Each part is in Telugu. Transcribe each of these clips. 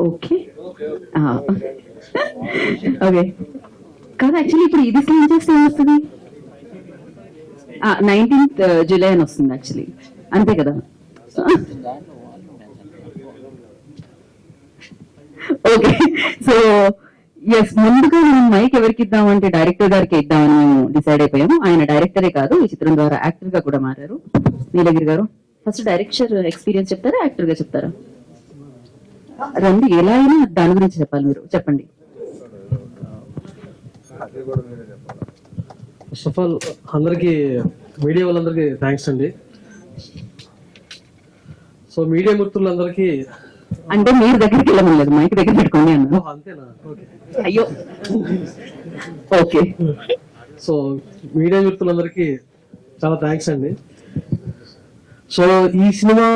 ఓకే ఓకే కాదు యాక్చువల్లీ ఇప్పుడు ఇది సీన్ చేస్తే ఏమొస్తుంది 19th జూలై అని వస్తుంది యాక్చువల్లీ అంతే కదా ఓకే సో ఎస్ ముందుగా మనం మైక్ ఎవరికి ఇద్దామంటే డైరెక్టర్ గారికి ఇద్దామని మేము డిసైడ్ అయిపోయాము. ఆయన డైరెక్టరే కాదు ఈ చిత్రం ద్వారా యాక్టర్ గా కూడా మారారు. నీలగిరి గారు ఫస్ట్ డైరెక్టర్ ఎక్స్పీరియన్స్ చెప్తారా యాక్టర్ గా చెప్తారా? రండి, ఎలా అయినా దాని గురించి చెప్పాలి, మీరు చెప్పండి. ఫస్ట్ ఆఫ్ ఆల్ అందరికి మీడియా వాళ్ళందరికీ థ్యాంక్స్ అండి. సో మీడియా మిత్రులందరికీ అంటే మీరు దగ్గరికి వెళ్ళమలేదు, మైక్ దగ్గర పెట్టుకోండి అన్నారు. అంతేనా? ఓకే. అయ్యో ఓకే. సో మీడియా మిత్రులందరికీ చాలా థ్యాంక్స్ అండి. సో ఈ సినిమా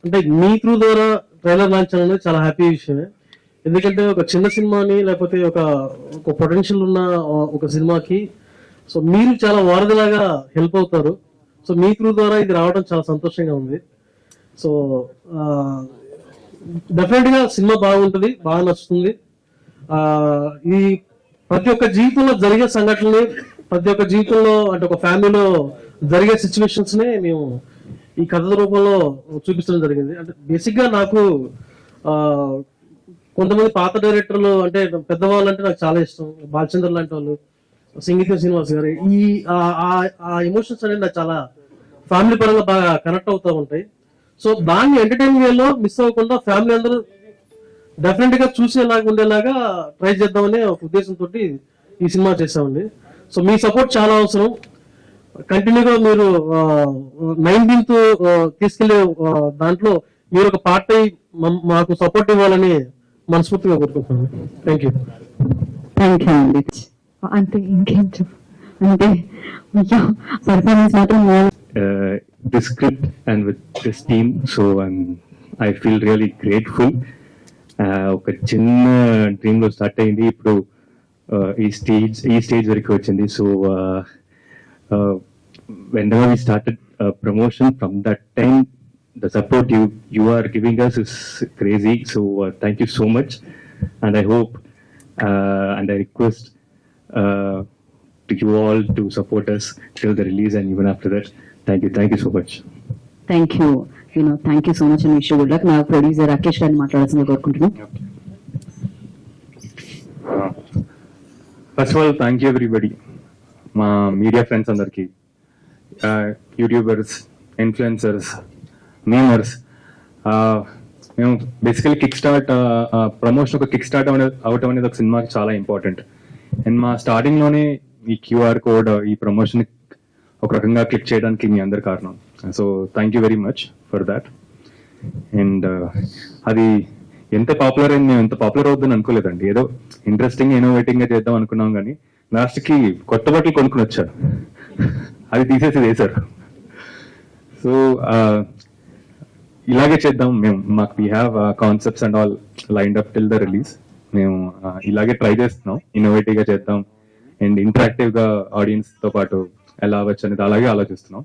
అంటే మీ త్రూ ద్వారా ట్రైలర్ లాంచ్ అనేది చాలా హ్యాపీ విషయమే. ఎందుకంటే ఒక చిన్న సినిమాని లేకపోతే ఒక పొటెన్షియల్ ఉన్న ఒక సినిమాకి సో మీరు చాలా వారధిలాగా హెల్ప్ అవుతారు. సో మీ త్రూ ద్వారా ఇది రావడం చాలా సంతోషంగా ఉంది. సో డెఫినెట్ గా సినిమా బాగుంటుంది, బాగా నచ్చుతుంది. ఈ ప్రతి ఒక్క జీవితంలో జరిగే సంఘటనని, ప్రతి ఒక్క జీవితంలో అంటే ఒక ఫ్యామిలీలో జరిగే సిచ్యువేషన్స్ ని మేము ఈ కథ రూపంలో చూపించడం జరిగింది. అంటే బేసిక్ గా నాకు కొంతమంది పాత డైరెక్టర్లు అంటే పెద్దవాళ్ళు అంటే నాకు చాలా ఇష్టం. బాలచంద్ర లాంటి వాళ్ళు, సంగీత శ్రీనివాస్ గారు, ఆ ఎమోషన్స్ అనేది నాకు చాలా ఫ్యామిలీ పరంగా బాగా కనెక్ట్ అవుతూ ఉంటాయి. సో దాన్ని ఎంటర్టైన్ వేలో మిస్ అవ్వకుండా ఫ్యామిలీ అందరూ డెఫినెట్ గా చూసేలాగా ఉండేలాగా ట్రై చేద్దామనే ఒక ఉద్దేశంతో ఈ సినిమా చేసామండి. సో మీ సపోర్ట్ చాలా అవసరం. కంటిన్యూగా మీరు 19th తీసుకెళ్లే దాంట్లో మీరు ఒక పార్ట్ అయి మాకు సపోర్ట్ ఇవ్వాలని మనస్ఫూర్తిగా కోరుకుంటున్నాను. Thank you. థ్యాంక్ యూ అండి. అంతే, ఇంకేం అంటే పర్ఫార్మెన్స్ మాత్రం this script and with this team, so I feel really grateful. ఒక చిన్న డ్రీమ్ లో స్టార్ట్ అయింది, ఇప్పుడు ఈ స్టేజ్ వరకు వచ్చింది. So whenever we started promotion, from that time the support you are giving us is crazy. So thank you so much, and I hope and I request to you all to support us till the release and even after that. Thank you so much. Thank you. Thank you so much and wish you good luck. నా ప్రొడ్యూసర్ రాకేష్ గారిని మాట్లాడాల్సిందిగా కోరుకుంటున్నాను. First of all thank you everybody, మా మీడియా ఫ్రెండ్స్ అందరికి, యూట్యూబర్స్, ఇన్ఫ్లుయెన్సర్స్, మీమర్స్. మేము బేసికలీ కిక్ స్టార్ట్ ప్రమోషన్ ఒక కిక్ స్టార్ట్ అవటం అనేది ఒక సినిమాకి చాలా ఇంపార్టెంట్. అండ్ మా స్టార్టింగ్ లోనే ఈ QR కోడ్ ఈ ప్రమోషన్ ఒక రకంగా క్లిక్ చేయడానికి మీ అందరి కారణం. So thank you very much for that. And అది ఎంత పాపులర్ అయింది, మేము ఎంత పాపులర్ అవుతుందని అనుకోలేదండి. ఏదో ఇంట్రెస్టింగ్ ఇన్నోవేటింగ్ గా చేద్దాం అనుకున్నాం, కానీ లాస్ట్ కి కొత్త బట్టలు కొనుక్కుని వచ్చారు, అది తీసేసి వేశారు. సో ఇలాగే చేద్దాం మేము, మాకు we have concepts and all lined up till the release. మేము ఇలాగే ట్రై చేస్తున్నాం, ఇన్నోవేటివ్ గా చేద్దాం అండ్ ఇంటరాక్టివ్ గా ఆడియన్స్ తో పాటు ఎలా అవ్వచ్చు అనేది అలాగే ఆలోచిస్తున్నాం.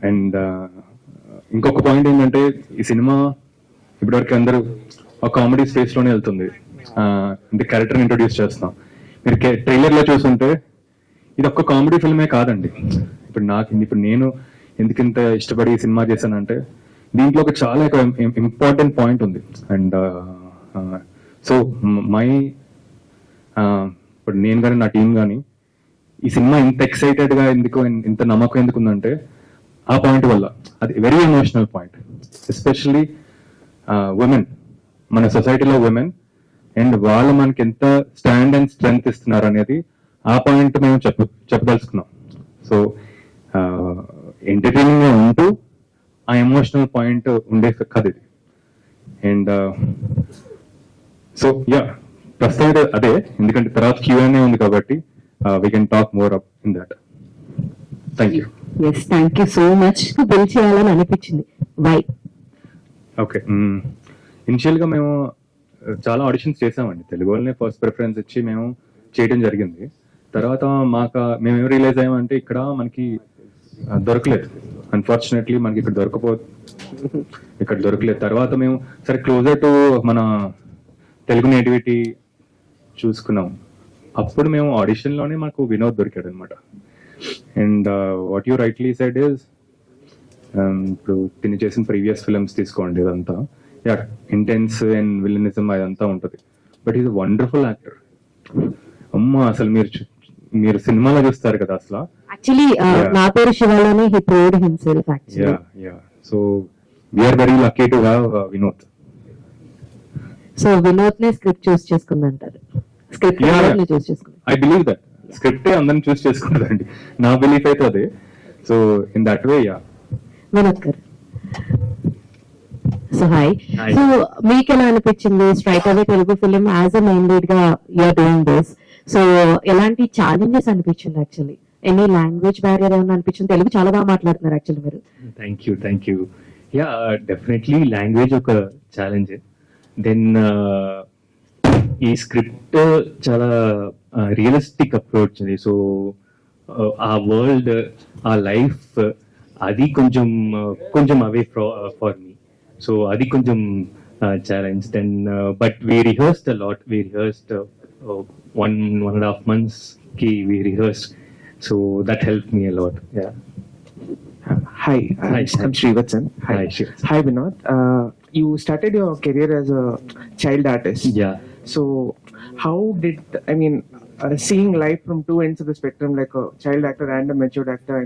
అండ్ ఇంకొక పాయింట్ ఏంటంటే, ఈ సినిమా ఇప్పటివరకు అందరూ ఒక కామెడీ స్పేస్ లోనే వెళ్తుంది. అంటే క్యారెక్టర్ ఇంట్రొడ్యూస్ చేస్తున్నాం. మీరు ట్రైలర్ లో చూస్తుంటే ఇది ఒక్క కామెడీ ఫిల్మే కాదండి. ఇప్పుడు నేను ఎందుకింత ఇష్టపడి ఈ సినిమా చేశానంటే, దీంట్లో ఒక చాలా ఇంపార్టెంట్ పాయింట్ ఉంది. అండ్ సో ఇప్పుడు నేను కానీ నా టీం కానీ ఈ సినిమా ఇంత ఎక్సైటెడ్ గా ఎందుకు, ఇంత నమ్మకం ఎందుకు ఉందంటే ఆ పాయింట్ వల్ల. అది very emotional point, especially women, మన సొసైటీలో ఉమెన్, అండ్ వాళ్ళు మనకి ఎంత స్టాండ్ అండ్ స్ట్రెంగ్త్ ఇస్తున్నారు అనేది ఆ పాయింట్ మేము చెప్పదలుచుకున్నాం. సో ఎంటర్టైనింగ్ గా ఉంటూ ఆ ఎమోషనల్ పాయింట్ ఉండే కథ ఇది. అండ్ సో యా, ప్రస్తుతం అదే, ఎందుకంటే తర్వాత Q&A ఉంది కాబట్టి we can talk more up in that. Thank you. Yes, thank you so much. Bill చేయాలని అనిపించింది. Why? ఓకే, ఇనిషియల్ గా మేము చాలా ఆడిషన్స్ చేసామండి. తెలుగు వాళ్ళని ఫస్ట్ ప్రిఫరెన్స్ ఇచ్చి మేము చేయడం జరిగింది. తర్వాత మేము ఏం రియలైజ్ అయ్యామంటే ఇక్కడ మనకి దొరకలేదు, అన్ఫార్చునేట్లీ మనకి ఇక్కడ దొరకలేదు. తర్వాత మేము సరే క్లోజర్ టు మన తెలుగు నేటివిటీ చూసుకున్నాం. అప్పుడు మేము ఆడిషన్ లోనే మాకు వినోద్ దొరికాడు అనమాట. And what you rightly said is, ఇప్పుడు తిని చేసిన ప్రీవియస్ ఫిల్మ్స్ తీసుకోండి, ఇదంతా ఇంటెన్స్ అండ్ విలనిజం అదంతా ఉంటుంది. But is wonderful actor. అమ్మ అసలు మీరు సినిమాలో చూస్తారు కదా అసలు. యాక్చువల్లీ నా పేరు శివాలోనే he proved himself actually. So we are very lucky to have Vinod. So Vinod నే స్క్రిప్ట్ చూస్ చేసుకుందంటారు. స్క్రిప్ట్ చూస్ చేసుకుంది. ఐ బిలీవ్ దట్ స్క్రిప్టే అందరిని చూస్ చేసుకుంటుందండి, నా బిలీఫ్ అయితే అదే. So in that way Vinod గారు, సో హాయ్. Hi. సో మీకు ఎలా అనిపించింది straight away Telugu film as a main lead గా యూఆర్ డూయింగ్ దిస్? సో ఎలాంటి ఛాలెంజెస్ అనిపించింది? యాక్చువల్లీ ఎనీ లాంగ్వేజ్ బ్యారియర్ ఏమైనా అనిపించింది? తెలుగు చాలా బాగా మాట్లాడుతున్నారు యాక్చువల్లీ మీరు. Thank you. Yeah, definitely language ఒక ఛాలెంజ్. దెన్ ఈ స్క్రిప్ట్ చాలా రియలిస్టిక్ అప్రోచ్ అది. సో ఆ వరల్డ్, ఆ లైఫ్ అది కొంచెం అవే ఫర్ మీ. సో అది కొంచెం challenge. Then but we rehearsed a lot. We rehearsed 1.5 months ki we rehearsed. So that helped me a lot. Yeah. Hi, Hi. I'm Srivatsan. Hi, Srivatsan. Hi, Vinod. You started your career as a child artist. Yeah. So, how did, seeing life from two ends of the spectrum, like a child actor and a matured actor,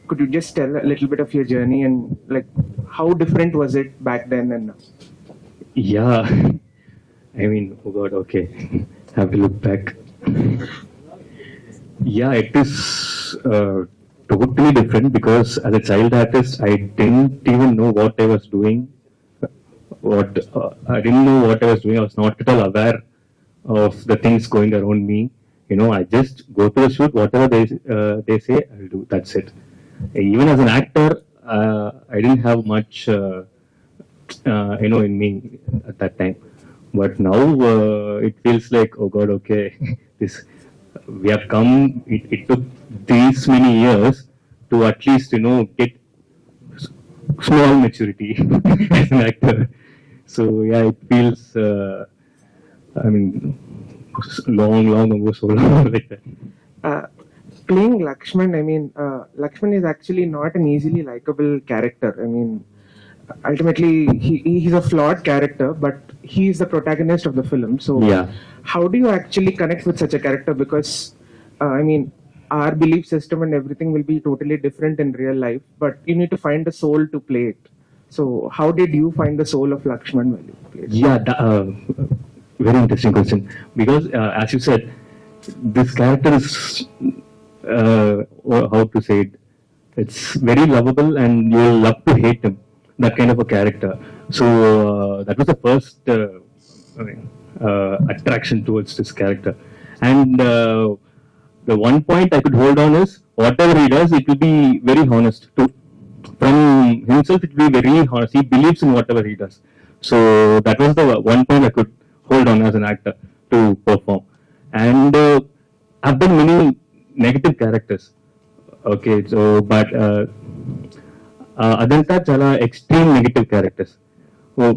could you just tell a little bit of your journey and like how different was it back then and now? Yeah. Oh God, okay. Have to look back. Yeah, it is totally different because as a child artist, I didn't even know what I was doing. I didn't know what I was doing. I was not at all aware of the things going around me. I just go to the shoot, whatever they say, I'll do. That's it. Even as an actor, I didn't have much, in me at that time. But now it feels like, oh God, okay, we have come. It took these many years to at least get small maturity as an actor. So yeah, it feels long ago, so long like that. Playing Lakshman, Lakshman is actually not an easily likable character. Ultimately, he's a flawed character, but he is the protagonist of the film. So, Yeah. how do you actually connect with such a character? Because, our belief system and everything will be totally different in real life, but you need to find the soul to play it. So, how did you find the soul of Lakshman when you played? Yeah, very interesting question. Because as you said, this character is, how to say it, it's very lovable and you'll love to hate him. That kind of a character. So that was the first attraction towards this character. And the one point I could hold on is whatever he does, it will be very honest. From himself, it will be very honest. He believes in whatever he does. So that was the one point I could hold on as an actor to perform. And I've done many negative characters. Okay, so but అదంతా చాలా ఎక్స్ట్రీమ్ నెగటివ్ క్యారెక్టర్స్.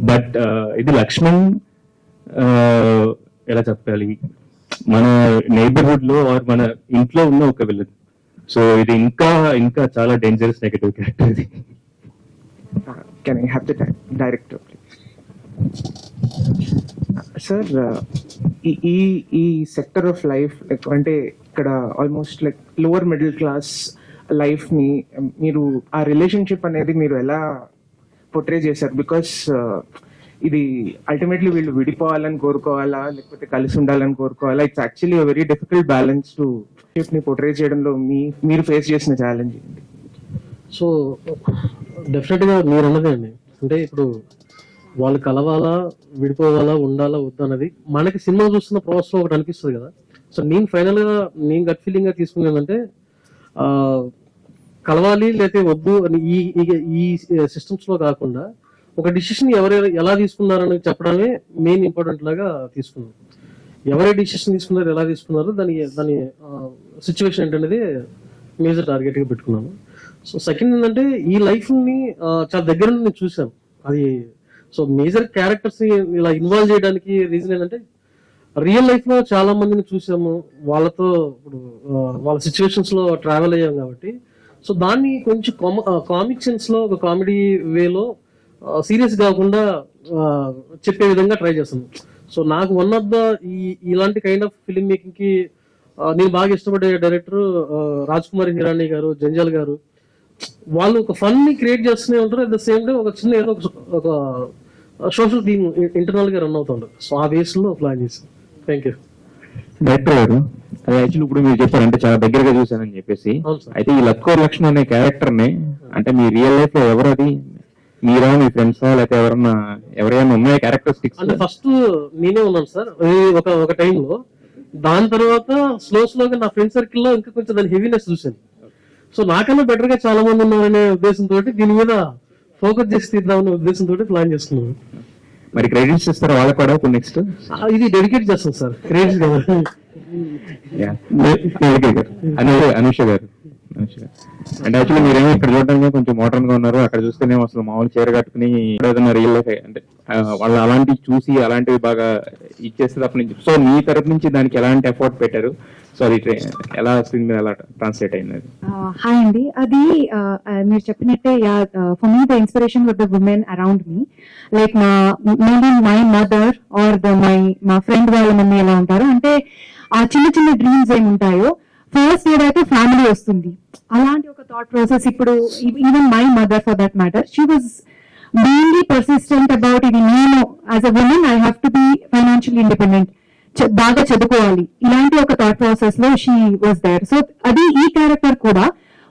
బట్ ఇది లక్ష్మణ్ ఎలా చెప్పాలి, మన నైబర్హుడ్ లో ఆర్ మన ఇంట్లో ఉన్న ఒక విలన్. సో ఇది ఇంకా చాలా డేంజరస్ నెగటివ్ క్యారెక్టర్ ఇది. Can I have the director, please? Sir, ఈ సెక్టర్ ఆఫ్ లైఫ్ అంటే ఇక్కడ almost like lower middle class life ని మీరు ఆ రిలేషన్షిప్ అనేది మీరు ఎలా పోర్ట్రే చేశారు? బికాస్ ఇది అల్టిమేట్లీ వీళ్ళు విడిపోవాలని కోరుకోవాలా లేకపోతే కలిసి ఉండాలని కోరుకోవాలా? It's actually very difficult balance to ని పోర్ట్రే చేయడంలో మీరు ఫేస్ చేసిన ఛాలెంజ్ ఏంటి? సో డెఫినెట్ గా మీరు అన్నదే అండి. అంటే ఇప్పుడు వాళ్ళు కలవాలా, విడిపోవాలా, ఉండాలా, వద్దన్నది మనకి సినిమా చూస్తున్న ప్రాసెస్ లో ఒకటి అనిపిస్తుంది కదా. సో నేను ఫైనల్ గా గట్ ఫీలింగ్ గా తీసుకునేదంటే కలవాలి లేకపోతే వద్దు అని ఈ సిస్టమ్స్ లో కాకుండా ఒక డిసిషన్ ఎవరు ఎలా తీసుకున్నారని చెప్పడమే మెయిన్ ఇంపార్టెంట్ లాగా తీసుకున్నాం. ఎవరే డిసిషన్ తీసుకున్నారు, ఎలా తీసుకున్నారు, దాని సిచ్యువేషన్ ఏంటనేది మేజర్ టార్గెట్ గా పెట్టుకున్నాను. సో సెకండ్ ఏంటంటే ఈ లైఫ్ ని చాలా దగ్గర నుండి నేను చూశాను. అది సో మేజర్ క్యారెక్టర్స్ ని ఇలా ఇన్వాల్వ్ చేయడానికి రీజన్ ఏంటంటే రియల్ లైఫ్ లో చాలా మందిని చూసాము, వాళ్ళతో ఇప్పుడు వాళ్ళ సిచ్యువేషన్స్ లో ట్రావెల్ అయ్యాం కాబట్టి సో దాన్ని కొంచెం కామిక్ సెన్స్ లో ఒక కామెడీ వేలో సీరియస్ కాకుండా చెప్పే విధంగా ట్రై చేస్తాను. సో నాకు వన్ ఆఫ్ ద ఇలాంటి కైండ్ ఆఫ్ ఫిల్మ్ మేకింగ్ కి నేను బాగా ఇష్టపడే డైరెక్టర్ రాజ్ కుమార్ హిరానీ గారు, జంజాల్ గారు. వాళ్ళు ఒక ఫన్ ని క్రియేట్ చేస్తూనే ఉంటారు, అట్ ద సేమ్ టైం ఒక చిన్న ఏదో ఒక సోషల్ థీమ్ ఇంటర్నల్ గా రన్ అవుతుంటారు. సో ఆ బేస్ లో ప్లాన్ చేశాను. Thank you. డైరెక్టర్ గారు, అది యాక్చువల్లీ ఇప్పుడు మీరు చెప్పారంటే చాలా దగ్గరగా చూశానని చెప్పేసి, అవును సార్. అయితే ఈ లక్కోర్ లక్ష్మణ్ అనే క్యారెక్టర్ ని అంటే మీ రియల్ లైఫ్ లో ఎవరు అది, మీరా, మీ ఫ్రెండ్స్, లేకపోతే ఎవరైనా ఉన్నాయా క్యారెక్టరిస్టిక్స్? అంటే ఫస్ట్ నేనే ఉన్నాను సార్ ఒక టైంలో. దాని తర్వాత స్లోగా నా ఫ్రెండ్ సర్కిల్ లో ఇంకా కొంచెం దాని హెవీనెస్ చూశాను. సో నాకన్నా బెటర్ గా చాలా మంది ఉన్నారనే ఉద్దేశంతో దీని మీద ఫోకస్ చేసి తీద్దామనే ఉద్దేశంతో ప్లాన్ చేస్తున్నాను. మరి క్రెడిట్స్ ఇస్తారా వాళ్ళకి కూడా ఇప్పుడు నెక్స్ట్? ఇది డెడికేట్ చేస్తాను సార్, క్రెడిట్స్ కదా. అనుష గారు అంటే యాక్చువల్లీ మీరేమో ఇక్కడ చూడడానికి కొంచెం మోడర్న్ గా ఉన్నారు, అక్కడ చూస్తేనే అసలు మామూలు చీర కట్టుకుని ఏదైనా రియల్ లైఫ్ అంటే వాళ్ళు అలాంటివి చూసి అలాంటివి బాగా ఇచ్చేస్తే తప్ప నుంచి. సో మీ తరపు నుంచి దానికి ఎలాంటి ఎఫర్ట్ పెట్టారు? సో అది ఎలా స్క్రీన్ మీద ఎలా ట్రాన్స్లేట్ అయింది? హాయ్ అండి, అది మీరు చెప్పినట్టే for me the inspiration with the women around me, like maybe my mother are మా ఫ్రెండ్ వాళ్ళ మమ్మీ ఎలా ఉంటారు అంటే ఆ చిన్న చిన్న డ్రీమ్స్ ఏమి ఉంటాయో ఫస్ట్ ఏదైతే ఫ్యామిలీ వస్తుంది. అలాంటి ఒక థాట్ ప్రాసెస్ ఇప్పుడు even my mother for that matter, she was being really persistent about ఇది నేను as a woman I have to be financial independent, బాగా చదువుకోవాలి, ఇలాంటి ఒక థాట్ ప్రాసెస్ లో షీ వాజ్ దేర్. సో అది ఈ క్యారెక్టర్ కూడా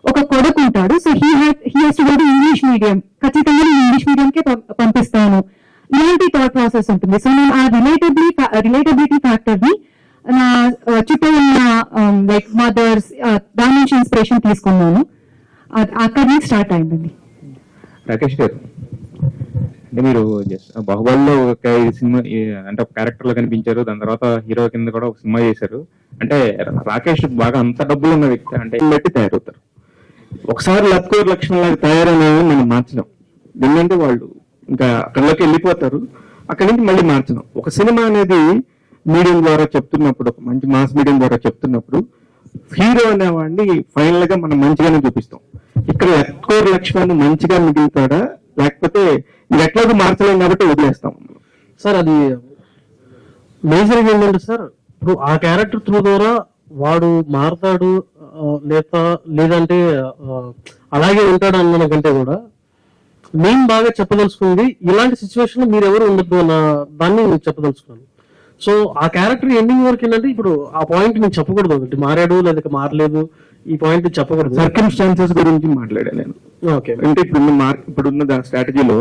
ఒక కొడుకు ఉంటాడు. So he has to go to English medium, ఖచ్చితంగా నేను ఇంగ్లీష్ మీడియం కే పంపిస్తాను, ఇలాంటి థాట్ ప్రాసెస్ ఉంటుంది. సో నేను ఆ రిలేటబిలిటీ ఫ్యాక్టర్ ని నా చుట్టూ ఉన్న లైక్ మదర్స్ దాని నుంచి ఇన్స్పిరేషన్ తీసుకున్నాను, అక్కడి నుంచి స్టార్ట్ అయిందండి. రాకేష్ గారు, అంటే మీరు బాహుబలిలో ఒక సినిమా అంటే ఒక క్యారెక్టర్ లో కనిపించారు, దాని తర్వాత హీరో కింద కూడా ఒక సినిమా చేశారు. అంటే రాకేష్ బాగా అంత డబ్బులు ఉన్న వ్యక్తి అంటే బట్టి తయారవుతారు. ఒకసారి లక్కోర్ లక్ష్మణ్ లాగా తయారనేది మనం మార్చడం, ఎందుకంటే వాళ్ళు ఇంకా అక్కడిలోకి వెళ్ళిపోతారు, అక్కడి నుంచి మళ్ళీ మార్చడం. ఒక సినిమా అనేది మీడియం ద్వారా చెప్తున్నప్పుడు, ఒక మంచి మాస్ మీడియం ద్వారా చెప్తున్నప్పుడు హీరో అనేవాడిని ఫైనల్ గా మనం మంచిగానే చూపిస్తాం. ఇక్కడ లక్కోర్ లక్ష్మణ్ మంచిగా మిగులుతాడా, లేకపోతే ఇది ఎట్లాగో మార్చలేం కాబట్టి వదిలేస్తాం సార్? అది మేజర్ ఏంటంటే సార్, ఇప్పుడు ఆ క్యారెక్టర్ త్రూ ద్వారా వాడు మారతాడు లేదంటే అలాగే ఉంటాడు అన్న కంటే కూడా నేను బాగా చెప్పదలుచుకుంది ఇలాంటి సిచ్యువేషన్ లో మీరు ఎవరు ఉండద్దు అన్న దాన్ని చెప్పదలుచుకున్నాను. సో ఆ క్యారెక్టర్ ఎండింగ్ వరకు ఏంటంటే ఇప్పుడు ఆ పాయింట్ నేను చెప్పకూడదు, ఒకటి మారాడు లేదా మారలేదు, ఈ పాయింట్ చెప్పకూడదు. సర్కమ్స్టాన్సెస్ గురించి మాట్లాడాను నేను. ఓకే, అంటే ఇప్పుడున్న స్ట్రాటజీలో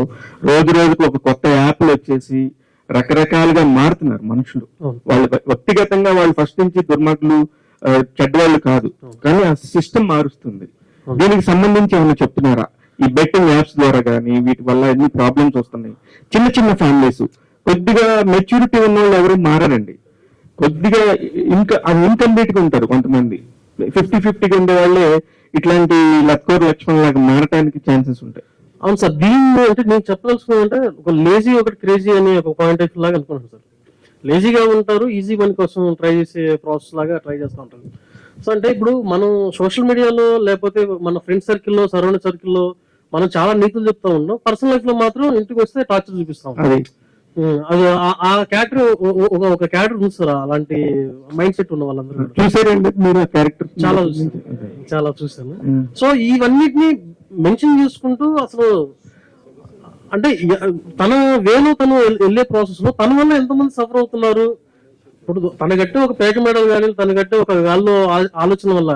రోజు రోజుకు ఒక కొత్త యాప్లు వచ్చేసి రకరకాలుగా మారుతున్నారు మనుషులు. వాళ్ళు వ్యక్తిగతంగా వాళ్ళు ఫస్ట్ నుంచి దుర్మార్గులు చెడ్డవాళ్ళు కాదు, కానీ ఆ సిస్టమ్ మారుస్తుంది. దీనికి సంబంధించి ఏమైనా చెప్తున్నారా? ఈ బెట్టింగ్ యాప్స్ ద్వారా కానీ వీటి వల్ల ఎన్ని ప్రాబ్లమ్స్ వస్తున్నాయి. చిన్న చిన్న ఫ్యామిలీస్, కొద్దిగా మెచ్యూరిటీ ఉన్న వాళ్ళు ఎవరు మారారండి, కొద్దిగా ఇంకా ఇన్కంప్లీట్ గా ఉంటారు కొంతమంది. 50-50గా ఉండే వాళ్ళే ఇట్లాంటి లక్కోర్ లక్ష్మణ్ లాగా మారటానికి ఛాన్సెస్ ఉంటాయి. అవును సార్, దీన్ని అంటే నేను చెప్పదలుచుకుంటే ఒక లేజీ ఒకటి క్రేజీ అనే ఒక పాయింట్ ఆఫ్ లాగా అనుకుంటాను సార్. లేజీగా ఉంటారు, ఈజీ పని కోసం ట్రై చేసే ప్రాసెస్ లాగా ట్రై చేస్తూ ఉంటారు. సో అంటే ఇప్పుడు మనం సోషల్ మీడియాలో లేకపోతే మన ఫ్రెండ్ సర్కిల్లో, సరౌండింగ్ సర్కిల్లో మనం చాలా నీతులు చెప్తా ఉన్నాం, పర్సనల్ లైఫ్ లో మాత్రం ఇంటికి వస్తే టార్చర్ చూపిస్తాం. అది ఆ క్యారెక్టర్ ఒక క్యారెక్టర్ ఉంది సార్, అలాంటి మైండ్ సెట్ ఉన్న వాళ్ళందరూ చూసారండి మీరు ఆ క్యారెక్టర్? చాలా చూసాను. సో ఇవన్నిటిని మెన్షన్ చేసుకుంటూ అసలు అంటే తన వేలో తను వెళ్ళే ప్రాసెస్ లో తన వల్ల ఎంతమంది సఫర్ అవుతున్నారు. ఇప్పుడు తన గట్టి ఒక పేక మెడల్ కానీ తన గట్టి ఒక గాల్లో ఆలోచన వల్ల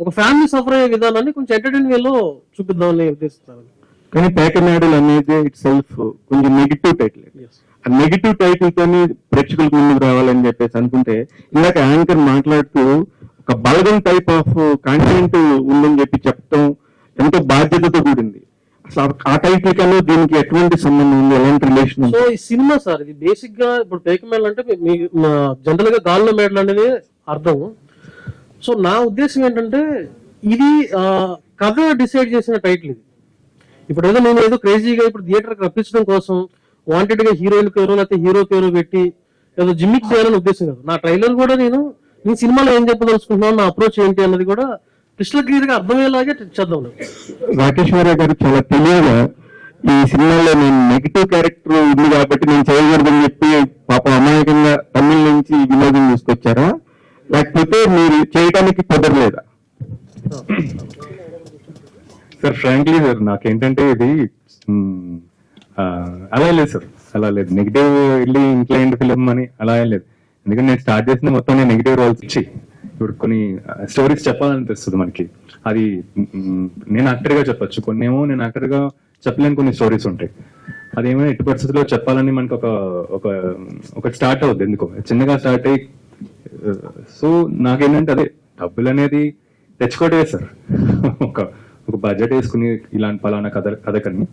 ఒక ఫ్యామిలీ సఫర్ అయ్యే విధానాన్ని కొంచెం ఎంటర్టైన్ వేలో చూపిద్దామని ఉద్దేశిస్తాను. కానీ పేక మెడల్ అనేది ఇట్ సెల్ఫ్ కొంచెం నెగిటివ్ టైటిల్. ఆ నెగిటివ్ టైటిల్ తోని ప్రేక్షకులకు ముందుకు రావాలని చెప్పేసి అనుకుంటే, ఇందాక యాంకర్ మాట్లాడుతూ ఒక బలగం టైప్ ఆఫ్ కాంటెంట్ ఉందని చెప్పి చెప్తాం ఎంతో బాధ్యతతో కూడింది. అసలు ఆ టైటిల్ కన్నా దీనికి ఎటువంటి సంబంధం ఉంది, ఎలాంటి రిలేషన్ సో ఈ సినిమా సార్ ఇది బేసిక్ గా ఇప్పుడు పేక మేడలు అంటే జనరల్ గా గాల్లో మేడలు అనేది అర్థం. సో నా ఉద్దేశం ఏంటంటే ఇది కథ డిసైడ్ చేసిన టైటిల్ ఇది. ఇప్పుడు ఏదో నేను ఏదో క్రేజీగా ఇప్పుడు థియేటర్ రప్పించడం కోసం వాంటెడ్ గా హీరోయిన్ పేరు లేకపోతే హీరో పేరు పెట్టి ఏదో జిమ్మిక్ చేయాలని ఉద్దేశం కాదు. నా ట్రైలర్ కూడా నేను సినిమాలో ఏం చెప్పదలుచుకుంటున్నాను, నా అప్రోచ్ ఏంటి అన్నది కూడా క్రిస్టల్ క్లియర్ గా అర్థమయ్యేలాగే చేద్దాం. రాకేశ్వరరావు గారు చాలా తెలియగా ఈ సినిమాలో నేను నెగిటివ్ క్యారెక్టర్ ఉంది కాబట్టి నేను చేయకూడదని చెప్పి పాప అమాయకంగా తమిళ నుంచి వినోదం తీసుకొచ్చారా, లేకపోతే మీరు చేయడానికి కుదరలేదా? సార్ ఫ్రాంక్లీ సార్ నాకేంటంటే ఇది అలా లేదు సార్, అలా లేదు. నెగిటివ్ వెళ్ళి ఇంక్లైన్డ్ ఫిలిం అని అలా ఏం లేదు. ఎందుకంటే నేను స్టార్ట్ చేసిన మొత్తం నేను నెగిటివ్ రోల్స్ ఇచ్చి ఇప్పుడు కొన్ని స్టోరీస్ చెప్పాలనిపిస్తుంది మనకి. అది నేను యాక్టర్ గా చెప్పొచ్చు, కొన్ని ఏమో నేను యాక్టర్ గా చెప్పలేని కొన్ని స్టోరీస్ ఉంటాయి. అదేమో ఎట్టి పరిస్థితుల్లో చెప్పాలని మనకు ఒక స్టార్ట్ అవుద్ది, ఎందుకో చిన్నగా స్టార్ట్ అయ్యి. సో నాకేంటంటే అదే డబ్బులు అనేది తెచ్చుకోవటమే సార్. ఒక బడ్జెట్ వేసుకుని ఇలాంటి పలానా కథకని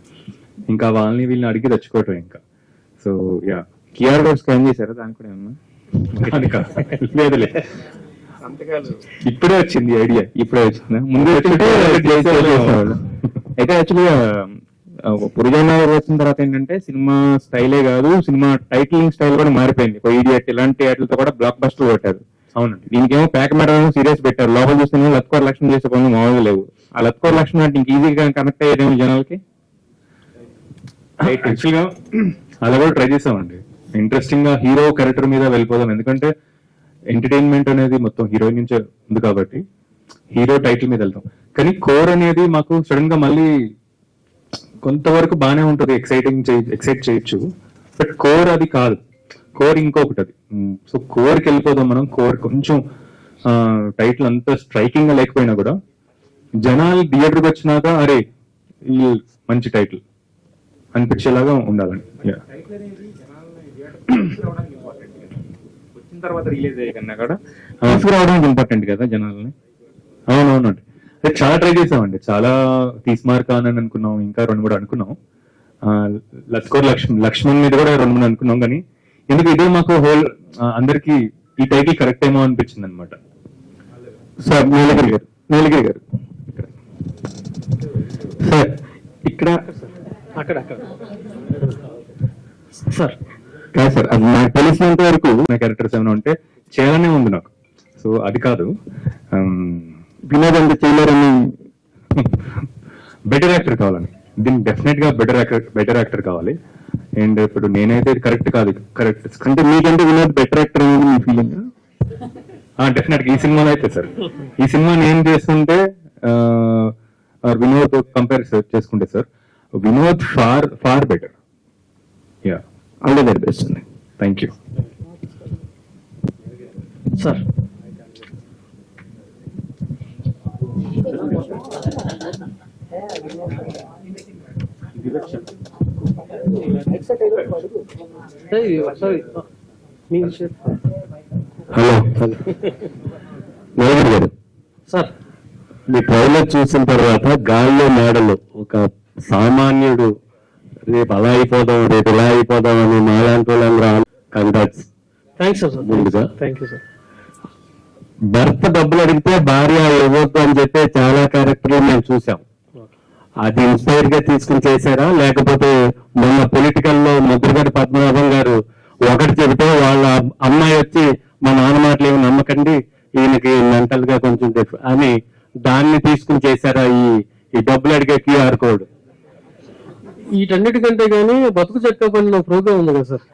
ఇంకా వాళ్ళని వీళ్ళని అడిగి తెచ్చుకోవటం ఇంకా. So yeah, QR code scan చేశారా? దానికి కూడా ఏమన్నా లేదులే, ఇప్పుడే వచ్చింది ఐడియా, ఇప్పుడే వచ్చిందా? ముందు వచ్చింటే చేసేవాళ్ళు. అయితే యాక్చువల్గా పురుజాన వచ్చిన తర్వాత ఏంటంటే సినిమా స్టైలే కాదు, సినిమా టైటిలింగ్ స్టైల్ కూడా మారిపోయింది. ఇడియట్ ఇలాంటి వాటితో కూడా బ్లాక్ బస్టర్ కొట్టారు. అవునండి. దీనికేమో ప్యాక్ మేడం సీరియస్ పెట్టారు, లోపల చూస్తే లత్కోర్ లక్షణం చేసే పనులు మామూలుగా లేవు. ఆ లత్కోర్ లక్షణం అంటే ఇంక ఈజీగా కనెక్ట్ అయ్యేదేమో జనాలకి. యాక్చువల్గా అలా కూడా ట్రై చేసామండి. ఇంట్రెస్టింగ్ గా హీరో క్యారెక్టర్ మీద వెళ్ళిపోదాం, ఎందుకంటే ఎంటర్టైన్మెంట్ అనేది మొత్తం హీరోయిన్ నుంచే ఉంది కాబట్టి హీరో టైటిల్ మీద వెళ్తాం. కానీ కోర్ అనేది మాకు సడన్ గా మళ్ళీ కొంతవరకు బాగానే ఉంటుంది, ఎక్సైట్ చేయొచ్చు. బట్ కోర్ అది కాదు, కోర్ ఇంకొకటి అది. సో కోర్కి వెళ్ళిపోదాం మనం. కోర్ కొంచెం టైటిల్ అంత స్ట్రైకింగ్ గా లేకపోయినా కూడా జనాలు థియేటర్కి వచ్చినాక అరే ఈ మంచి టైటిల్ అనిపించేలాగా ఉండాలని. వచ్చిన తర్వాత రిలీజ్ అయ్యే కన్నా కూడా తీసుకురావడానికి ఇంపార్టెంట్ కదా జనాలని. అవునవునండి, అదే చాలా ట్రై చేసామండి. చాలా తీసుమార్కా అని అనుకున్నాం, ఇంకా 2-3 అనుకున్నాం. లత్కోర్ లక్ష్మణ్ మీద కూడా 2-3 అనుకున్నాం. కానీ ఎందుకు ఇదే మాకు హోల్ అందరికి ఈ టైటిల్ కరెక్ట్ ఏమో అనిపించింది అనమాట. సార్ నీలగిరి గారు సార్ ఇక్కడ అక్కడ సార్ కాదు సార్, అది నాకు తెలిసినంత వరకు నా క్యారెక్టర్స్ ఏమైనా ఉంటే చేయాలనే ఉంది నాకు. సో అది కాదు, వినోద్ అంత చేయలేరని బెటర్ యాక్టర్ కావాలని. దీనికి డెఫినెట్ గా బెటర్ యాక్టర్ కావాలి. అండ్ ఇప్పుడు నేనైతే కరెక్ట్ కాదు, కరెక్ట్ అంటే మీకంటే వినోద్ బెటర్ యాక్టర్ అనేది మీ ఫీలింగ్? డెఫినెట్ గా ఈ సినిమాలో అయితే సార్, ఈ సినిమా నేను చేస్తుంటే వినోద్ కంపేర్ చేసుకుంటే sir Vinod far better. Ya, all the very best అండి. Thank you sir. Hello Neelagiri garu, sir me trailer చూసిన తర్వాత గాల్లో మేడలు ఒక సామాన్యుడు రేపు అలా అయిపోదాం, రేపు ఇలా అయిపోదాం అని మాలాంటి వాళ్ళందరూ కంగ్రాట్స్. Thanks sir. ముందుగా థ్యాంక్ యూ సార్. భర్త డబ్బులు అడిగితే భార్య ఇవ్వద్దు అని చెప్పి చాలా క్యారెక్టర్లు మేము చూసాం. అది ఇన్స్పైర్ గా తీసుకుని చేశారా, లేకపోతే మొన్న పొలిటికల్ లో ముద్రగడ్డ పద్మనాభం గారు ఒకటి చెబితే వాళ్ళ అమ్మాయి వచ్చి మా నాన్న మాటలు ఏమి నమ్మకండి, ఈయనకి మెంటల్ గా కొంచెం అని దాన్ని తీసుకుని చేశారా ఈ డబ్బులు అడిగే క్యూఆర్ కోడ్? వీటన్నిటికంటే కానీ బతుకు చెక్క పడిన ప్రోగ్రామ్ ఉంది కదా సార్,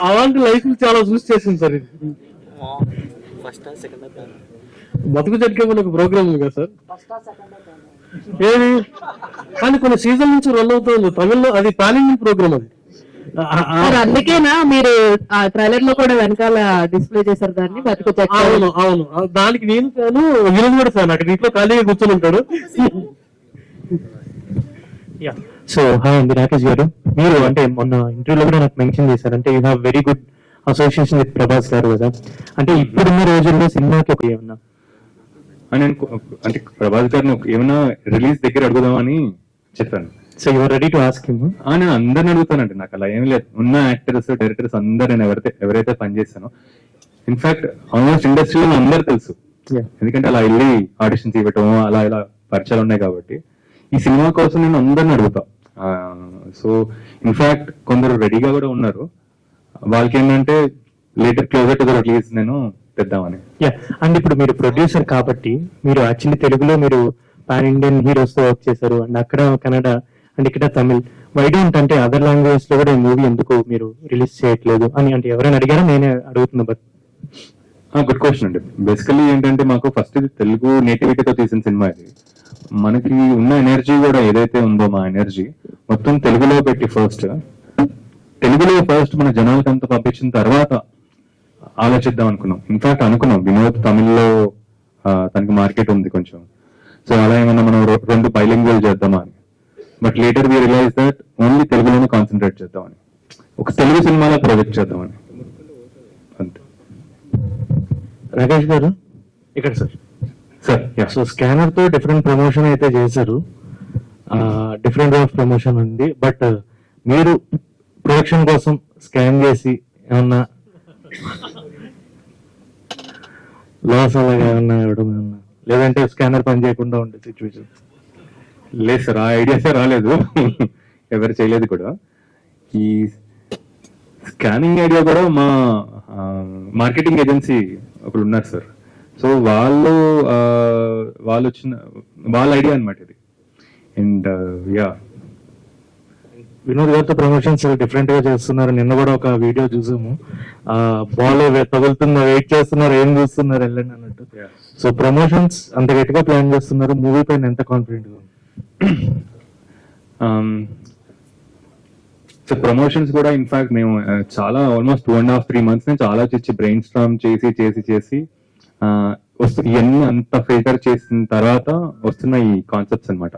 అలాంటి లైఫ్ చాలా చూసి చేసింది సార్. ఇది బతుకు చెక్క పడిన ఒక ప్రోగ్రామ్ ఉంది కదా సార్. ఏది కానీ కొన్ని సీజన్ నుంచి రన్ అవుతుంది తమిళ్లో, అది పానింగ్ ప్రోగ్రామ్ అది. అందుకేనా మీరు ఆ ట్రైలర్ లో కూడా వెనకాల డిస్ప్లే చేశారు దాన్ని బతుకు చెక్క? అవును అవును, దానికి నేను వినోద్ కూడా సార్ అక్కడ ఇంట్లో ఖాళీగా కూర్చొని ఉంటాడు. సో హాయ్ అండి, రాకేష్ గారు. మీరు అంటే మొన్న ఇంటర్వ్యూలో కూడా నాకు మెన్షన్ చేశారు, అంటే you have very good association with Prabhas గారు కదా. అంటే ఇప్పుడున్న రోజుల్లో సినిమాకి ఒక ఏమన్నా అని నేను అంటే ప్రభాస్ గారిని ఏమైనా రిలీజ్ దగ్గర అడుగుదామని చెప్పాను. So your ready to ask him? నేను అందరిని అడుగుతానండి, నాకు అలా ఏం లేదు. ఉన్న యాక్టర్స్ డైరెక్టర్స్ అందరు నేను ఎవరైతే పనిచేస్తానో, ఇన్ఫాక్ట్ ఆల్మోస్ట్ ఇండస్ట్రీలో అందరు తెలుసు, ఎందుకంటే అలా వెళ్ళి ఆడిషన్స్ ఇవ్వటం అలా ఇలా పరిచయాలు ఉన్నాయి కాబట్టి. ఈ సినిమా కోసం నేను అందరిని అడుగుతా. సో ఇన్ఫాక్ట్ కొందరు రెడీగా కూడా ఉన్నారు, వాళ్ళకి ఏంటంటే later closer to the release నేను తెద్దామని. అండ్ ఇప్పుడు మీరు ప్రొడ్యూసర్ కాబట్టి మీరు యాక్చువల్లీ తెలుగులో మీరు పాన్ ఇండియన్ హీరోస్ తో వర్క్ చేశారు, అండ్ అక్కడ కన్నడ అండ్ ఇక్కడ తమిళ్. వై డోంట్ అంటే అదర్ లాంగ్వేజ్ లో కూడా ఈ మూవీ ఎందుకు మీరు రిలీజ్ చేయట్లేదు అని అంటే ఎవరైనా అడిగారా? నేనే అడుగుతున్నా. బట్ గుడ్ క్వశ్చన్ అండి. బేసికలీ ఏంటంటే మాకు ఫస్ట్ ఇది తెలుగు నేటివిటీతో తీసిన సినిమా. ఇది మనకి ఉన్న ఎనర్జీ కూడా ఏదైతే ఉందో మా ఎనర్జీ మొత్తం తెలుగులో పెట్టి తెలుగులో ఫస్ట్ మన జనాలకు అంతా పంపించిన తర్వాత ఆలోచిద్దాం అనుకున్నాం. ఇన్ఫాక్ట్ అనుకున్నాం వినోద్ తమిళ్లో తనకి మార్కెట్ ఉంది కొంచెం, సో అలా ఏమన్నా మనం 2 బైలింగ్వల్ చేద్దామా అని. But later we realise that only తెలుగులోనే కాన్సన్ట్రేట్ చేద్దామని, ఒక తెలుగు సినిమాలో ప్రొజెక్ట్ చేద్దామని అంతే. రాకేష్ గారు ఇక్కడ సార్. సో స్కానర్ తో డిఫరెంట్ ప్రమోషన్ అయితే చేశారు, డిఫరెంట్ ఆఫ్ ప్రమోషన్ ఉంది. బట్ మీరు ప్రొడక్షన్ కోసం స్కాన్ చేసి ఏమన్నా లాస్ అలాగా ఏమన్నా ఇవ్వడం ఏమన్నా, లేదంటే స్కానర్ పని చేయకుండా ఉండే సిచ్యువేషన్? లేదు సార్, ఆ ఐడియాసే రాలేదు, ఎవరు చేయలేదు కూడా. ఈ స్కానింగ్ ఐడియా కూడా మా మార్కెటింగ్ ఏజెన్సీ ఒకరు ఉన్నారు సార్, సో వాళ్ళు వచ్చిన వాళ్ళ ఐడియా అనమాట ఇది. అండ్ వినోద్ గారితో ప్రమోషన్స్ డిఫరెంట్ గా చేస్తున్నారు. నిన్న కూడా ఒక వీడియో చూసాము, బాల్ తగులుతున్న వెయిట్ చేస్తున్నారు, ఏం చూస్తున్నారు వెళ్ళండి అన్నట్టు. సో ప్రమోషన్స్ అంత గట్టిగా ప్లాన్ చేస్తున్నారు, మూవీ పైన ఎంత కాన్ఫిడెంట్ గా ఉంది? సో ప్రమోషన్స్ కూడా ఇన్ఫాక్ట్ మేము చాలా ఆల్మోస్ట్ 2.5-3 months నుంచి ఆలోచించి బ్రెయిన్ స్ట్రామ్ చేసి ఇవన్నీ అంత ఫిల్టర్ చేసిన తర్వాత వస్తున్న ఈ కాన్సెప్ట్స్ అనమాట.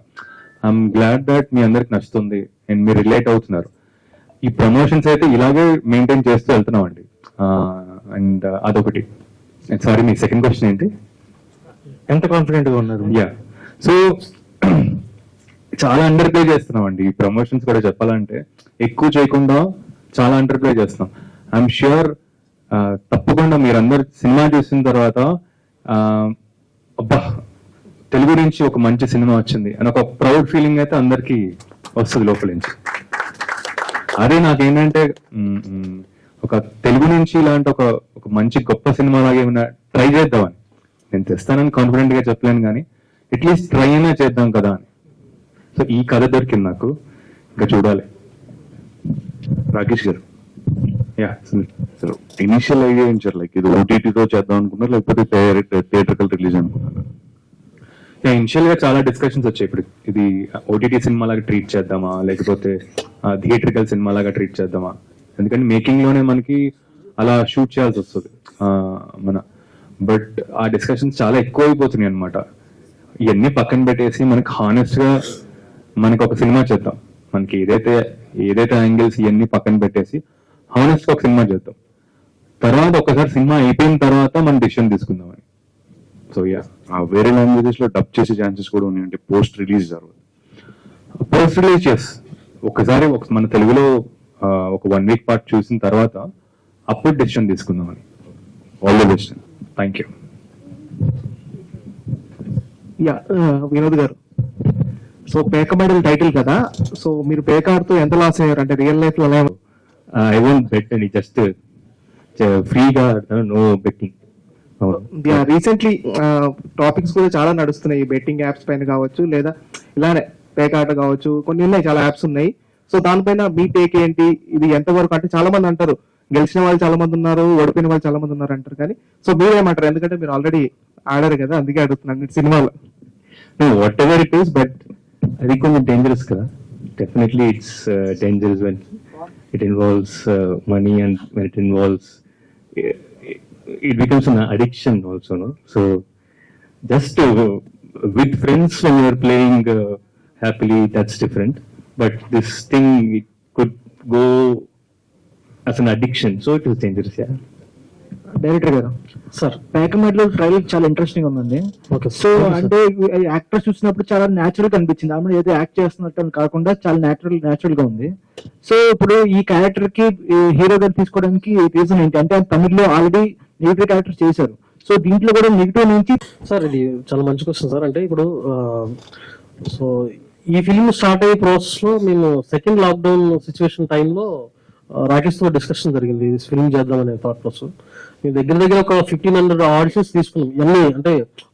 ఐఎమ్ గ్లాడ్ దట్ మీ అందరికి నచ్చుతుంది అండ్ మీరు రిలేట్ అవుతున్నారు. ఈ ప్రమోషన్స్ అయితే ఇలాగే మెయింటైన్ చేస్తూ వెళ్తున్నాం అండి. అండ్ అదొకటి. సారీ, మీ సెకండ్ క్వశ్చన్ ఏంటి? ఎంత కాన్ఫిడెంట్ గా ఉన్నారు? సో చాలా అండర్ ప్లే చేస్తున్నాం అండి ఈ ప్రమోషన్స్ కూడా. చెప్పాలంటే ఎక్కువ చేయకుండా చాలా అండర్ ప్లే చేస్తున్నాం. ఐఎమ్ ష్యూర్ తప్పకుండా మీరందరు సినిమా చూసిన తర్వాత అబ్బా తెలుగు నుంచి ఒక మంచి సినిమా వచ్చింది అని ఒక ప్రౌడ్ ఫీలింగ్ అయితే అందరికి వస్తుంది లోపల నుంచి. అదే నాకేంటంటే ఒక తెలుగు నుంచి ఇలాంటి ఒక మంచి గొప్ప సినిమా లాగా ఏమైనా ట్రై చేద్దామని. నేను తెస్తానని కాన్ఫిడెంట్ గా చెప్పలేను కానీ అట్లీస్ట్ ట్రై అయినా చేద్దాం కదా అని. సో ఈ కథ దొరికింది నాకు, ఇంకా చూడాలి. రాకేష్ గారు, ఇనిషియల్ ఐడియా ఏం సార్? లైక్ ఇది ఓటీటీతో చేద్దాం అనుకున్నారు లేకపోతే థియేటర్కల్ రిలీజ్ అనుకున్నారు? ఇనిషియల్ గా చాలా డిస్కషన్స్ వచ్చాయి. ఇప్పుడు ఇది ఓటీటీ సినిమా లాగా ట్రీట్ చేద్దామా లేకపోతే థియేటర్కల్ సినిమా లాగా ట్రీట్ చేద్దామా, ఎందుకంటే మేకింగ్ లోనే మనకి అలా షూట్ చేయాల్సి వస్తుంది బట్ ఆ డిస్కషన్స్ చాలా ఎక్కువ అయిపోతున్నాయి అనమాట. ఇవన్నీ పక్కన పెట్టేసి మనకి హానెస్ట్ గా మనకి ఒక సినిమా చేద్దాం, మనకి ఏదైతే యాంగిల్స్ ఇవన్నీ పక్కన పెట్టేసి హానెస్ట్ గా ఒక సినిమా చేద్దాం. తర్వాత ఒకసారి సినిమా అయిపోయిన తర్వాత మనం డిసిషన్ తీసుకుందామని. సో వేరే లాంగ్వేజెస్ లో డబ్ చేసే ఛాన్సెస్ కూడా ఉన్నాయంటే పోస్ట్ రిలీజ్ ఒకసారి మన తెలుగులో ఒక 1 week పాటు చూసిన తర్వాత అప్పుడు డిసిషన్ తీసుకుందామని. All the best. Thank you. Vinod గారు, సో పేక మెడల్ టైటిల్ కదా, సో మీరు పేకాడుతూ ఎంత లాస్ అయ్యారు అంటే రియల్ లైఫ్ లో? ఐ వోంట్ బెట్ అండి, జస్ట్ ఫ్రీగా నో బెట్టింగ్. రీసెంట్లీ టాపిక్స్ కూడా చాలా నడుస్తున్నాయి బెట్టింగ్ యాప్స్ పైన కావచ్చు, లేదా ఇలానే పేకాట కావచ్చు, కొన్ని ఉన్నాయి, చాలా యాప్స్ ఉన్నాయి. సో దానిపైన మీ టేక్ ఏంటి? ఇది ఎంతవరకు అంటే చాలా మంది అంటారు గెలిచిన వాళ్ళు చాలా మంది ఉన్నారు, ఓడిపోయిన వాళ్ళు చాలా మంది ఉన్నారు అంటారు, కానీ సో మీరేమంటారు? ఎందుకంటే మీరు ఆల్రెడీ ఆడారు కదా, అందుకే అడుగుతున్నాను సినిమాలో. What ever it is, but అది కొంచెం డేంజరస్ కదా. Definitely it's dangerous when it involves money and when it involves it becomes an addiction also, no? So just with friends when you are playing happily, that's different, but this thing, it could go as an addiction, so it is dangerous. Director గారు, సార్ ప్యాకమేట్లో ట్రైలర్ చాలా ఇంట్రెస్టింగ్ ఉందండి. ఓకే సో అంటే యాక్టర్ చూసినప్పుడు చాలా న్యాచురల్ గా అనిపించింది. ఆమె ఏదో యాక్ట్ చేస్తున్నట్టు అని కాకుండా చాలా న్యాచురల్ గా ఉంది. సో ఇప్పుడు ఈ క్యారెక్టర్ కి హీరో గారు తీసుకోవడానికి రీజన్ ఏంటి అంటే తమిళ్లో ఆల్రెడీ నెగిటివ్ క్యారెక్టర్ చేశారు. సో దీంట్లో కూడా నెగిటివ్ నుంచి సార్ ఇది చాలా మంచి క్వశ్చన్ సార్. అంటే ఇప్పుడు సో ఈ ఫిల్మ్ స్టార్ట్ అయ్యే ప్రాసెస్ లో మేము సెకండ్ లాక్డౌన్ సిచ్యువేషన్ టైంలో రాకేష్ తో డిస్కషన్ జరిగింది ఫిల్మ్ చేద్దామనే థాట్ ప్రాసెస్. మేము దగ్గర ఒక 1500 ఆడిషన్స్ తీసుకున్నాం. ఇవన్నీ అంటే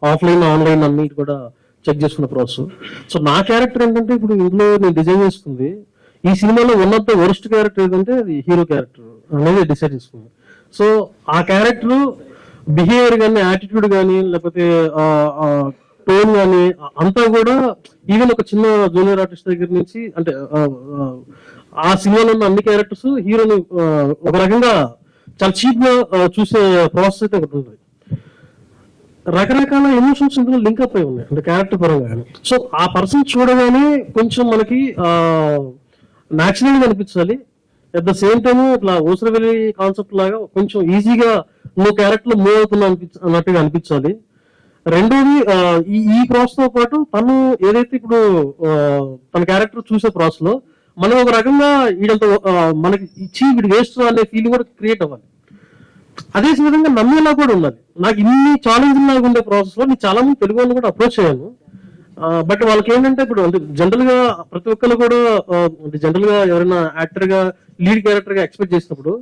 ఆఫ్లైన్ ఆన్లైన్ అన్నిటి కూడా చెక్ చేసుకున్న ప్రాసెస్. సో నా క్యారెక్టర్ ఏంటంటే ఇప్పుడు ఇందులో నేను డిజైన్ చేసుకుంది ఈ సినిమాలో one of the worst character ఏదంటే అది హీరో క్యారెక్టర్ అనేది డిసైడ్ చేసుకుంది. సో ఆ క్యారెక్టర్ బిహేవియర్ కానీ యాటిట్యూడ్ కానీ లేకపోతే టోన్ కానీ అంతా కూడా ఈవెన్ ఒక చిన్న జూనియర్ ఆర్టిస్ట్ దగ్గర నుంచి అంటే ఆ సినిమాలో ఉన్న అన్ని క్యారెక్టర్స్ హీరోని ఒక రకంగా చాలా చీప్ గా చూసే ప్రాసెస్ అయితే ఒకటి ఉంటుంది. రకరకాల ఎమోషన్స్ ఇందులో లింక్ అప్ అయి ఉన్నాయి అంటే క్యారెక్టర్ పరంగా కానీ. సో ఆ పర్సన్ చూడగానే కొంచెం మనకి న్యాచురల్ గా అనిపించాలి. అట్ ద సేమ్ టైమ్ ఇట్లా ఊసరవెల్లి కాన్సెప్ట్ లాగా కొంచెం ఈజీగా నువ్వు క్యారెక్టర్ మూవ్ అవుతున్నా అన్నట్టుగా అనిపించాలి. రెండోది ఈ ప్రాసెస్ తో పాటు తను ఏదైతే ఇప్పుడు తన క్యారెక్టర్ చూసే ప్రాసెస్ లో మనం ఒక రకంగా వీడంత మనకి ఇచ్చి వీడు వేస్ట్ అనే ఫీలింగ్ కూడా క్రియేట్ అవ్వాలి. అదే విధంగా నమ్మేలా కూడా ఉన్నది. నాకు ఇన్ని ఛాలెంజ్ లాగా ఉండే ప్రాసెస్ లో నేను చాలా మంది తెలుగు వాళ్ళు కూడా అప్రోచ్ అయ్యాను. బట్ వాళ్ళకి ఏంటంటే ఇప్పుడు జనరల్ గా ప్రతి ఒక్కరు కూడా జనరల్ గా ఎవరైనా యాక్టర్ గా లీడ్ క్యారెక్టర్ గా ఎక్స్పెక్ట్ చేసినప్పుడు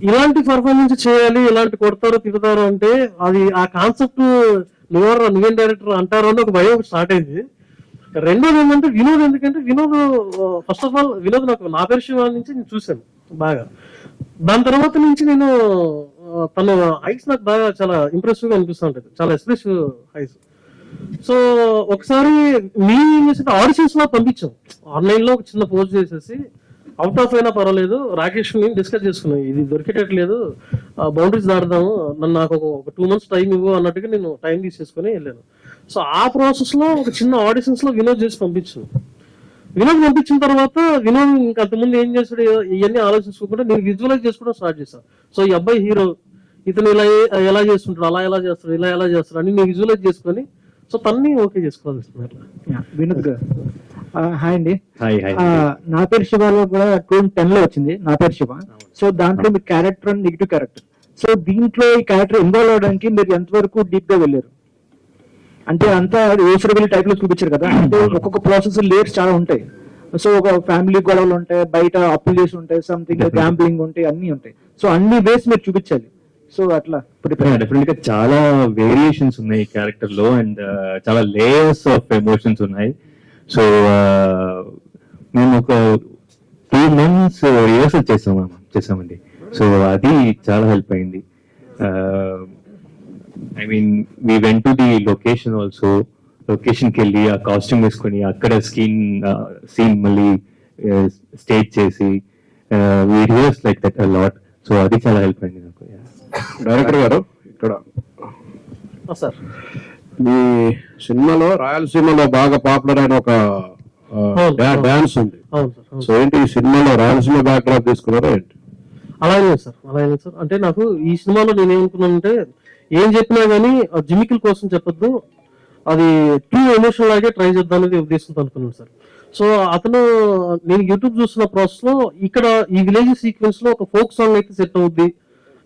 ఇలాంటి పర్ఫార్మెన్స్ చేయాలి, ఇలాంటి కొడతారో తిడతారో అంటే అది ఆ కాన్సెప్ట్ నువ్వేం డైరెక్టర్ అంటారో అని ఒక భయం స్టార్ట్ అయింది. రెండోది ఏంటంటే వినోద్, ఎందుకంటే Vinod first of all Vinod నాకు నా పేరు శివ నుంచి నేను చూశాను బాగా. దాని తర్వాత నుంచి నేను తన ఐస్ నాకు బాగా చాలా ఇంప్రెసివ్ గా అనిపిస్తూ ఉంటుంది, చాలా ఎక్స్ప్రెసివ్ ఐస్. సో ఒకసారి మేము ఏం చేసి ఆడిషన్స్ లో పంపించాం. ఆన్లైన్ లో ఒక చిన్న పోస్ట్ చేసేసి అవుట్ ఆఫ్ అయినా పర్వాలేదు రాకేష్ నేను డిస్కస్ చేసుకున్నాం, ఇది దొరికేటట్లేదు బౌండరీస్ దాడదాము, నన్ను నాకు ఒక 2 months టైం ఇవ్వు అన్నట్టుగా నేను టైం తీసేసుకుని వెళ్ళాను. సో ఆ ప్రాసెస్ లో ఒక చిన్న ఆడిషన్స్ లో వినోద్ చేసి పంపించాను. వినోద్ పంపించిన తర్వాత వినోద్ ఇంకా అంతకుముందు ఏం చేస్తాడు ఇవన్నీ ఆలోచించుకోకుండా నేను విజువలైజ్ చేసుకోవడం స్టార్ట్ చేశాను. సో ఈ అబ్బాయి హీరో ఇతను ఎలా చేస్తుంటాడు, అలా ఎలా చేస్తాడు, ఎలా చేస్తాడు అని నేను విజువలైజ్ చేసుకొని సో తన్ని ఓకే చేసుకోవాల్సి. వినోద్ గారు హాయ్ అండి. Hi hi. నా పేరు శివలో కూడా 2010 లో వచ్చింది నా పేరు శివ. సో దాంట్లో మీ క్యారెక్టర్ నెగిటివ్ క్యారెక్టర్. సో దీంట్లో ఈ క్యారెక్టర్ ఇన్వాల్వ్ అవడానికి మీరు ఎంతవరకు డీప్ గా వెళ్ళారు? అంటే అంతా ఊసరవెల్లి టైప్ లో చూపించారు కదా, అంటే ఒక్కొక్క ప్రాసెస్ లేయర్స్ చాలా ఉంటాయి. సో ఒక ఫ్యామిలీ గొడవలు ఉంటాయి, బయట అప్పులు చేసి ఉంటాయి, సంథింగ్ గ్యాంబ్లింగ్ ఉంటాయి, అన్ని ఉంటాయి. సో అన్ని వేస్ మీరు చూపించాలి. సో అట్లా డెఫినెట్ గా చాలా వేరియేషన్స్ ఉన్నాయి ఈ క్యారెక్టర్ లో అండ్ చాలా లేయర్స్ ఆఫ్ ఎమోషన్స్ ఉన్నాయి. సో మేము ఒక 2 months రిహర్సల్ చేసామండి. సో అది చాలా హెల్ప్ అయింది. I mean we went to the location also. Location కి వెళ్ళి ఆ కాస్ట్యూమ్ వేసుకొని అక్కడ సీన్ మళ్ళీ స్టేజ్ చేసి we rehearse like that a lot. So అది చాలా హెల్ప్ అయింది నాకు. డైరెక్టర్ గారు, ఇక్కడ సార్ మీ సినిమాలో రాయలసీమలో బాగా పాపులర్ అయిన ఒక డాన్స్ ఉంది. సో ఏంటి ఈ సినిమాలో రాయలసీమ బ్యాక్డ్రాప్ తీసుకున్నారా ఏంటి? అలాగే సార్ అంటే నాకు ఈ సినిమాలో నేనేమనుకున్నానంటే ఏం చెప్పినా గానీ జిమికల్ కోసం చెప్పొద్దు, అది ట్రూ ఎమోషన్ లాగే ట్రై చేద్దాం అనేది ఉద్దేశంతో అనుకున్నాను సార్. సో అతను నేను యూట్యూబ్ చూస్తున్న ప్రాసెస్ లో ఇక్కడ ఈ విలేజ్ సీక్వెన్స్ లో ఒక ఫోక్ సాంగ్ అయితే సెట్ అవుద్ది,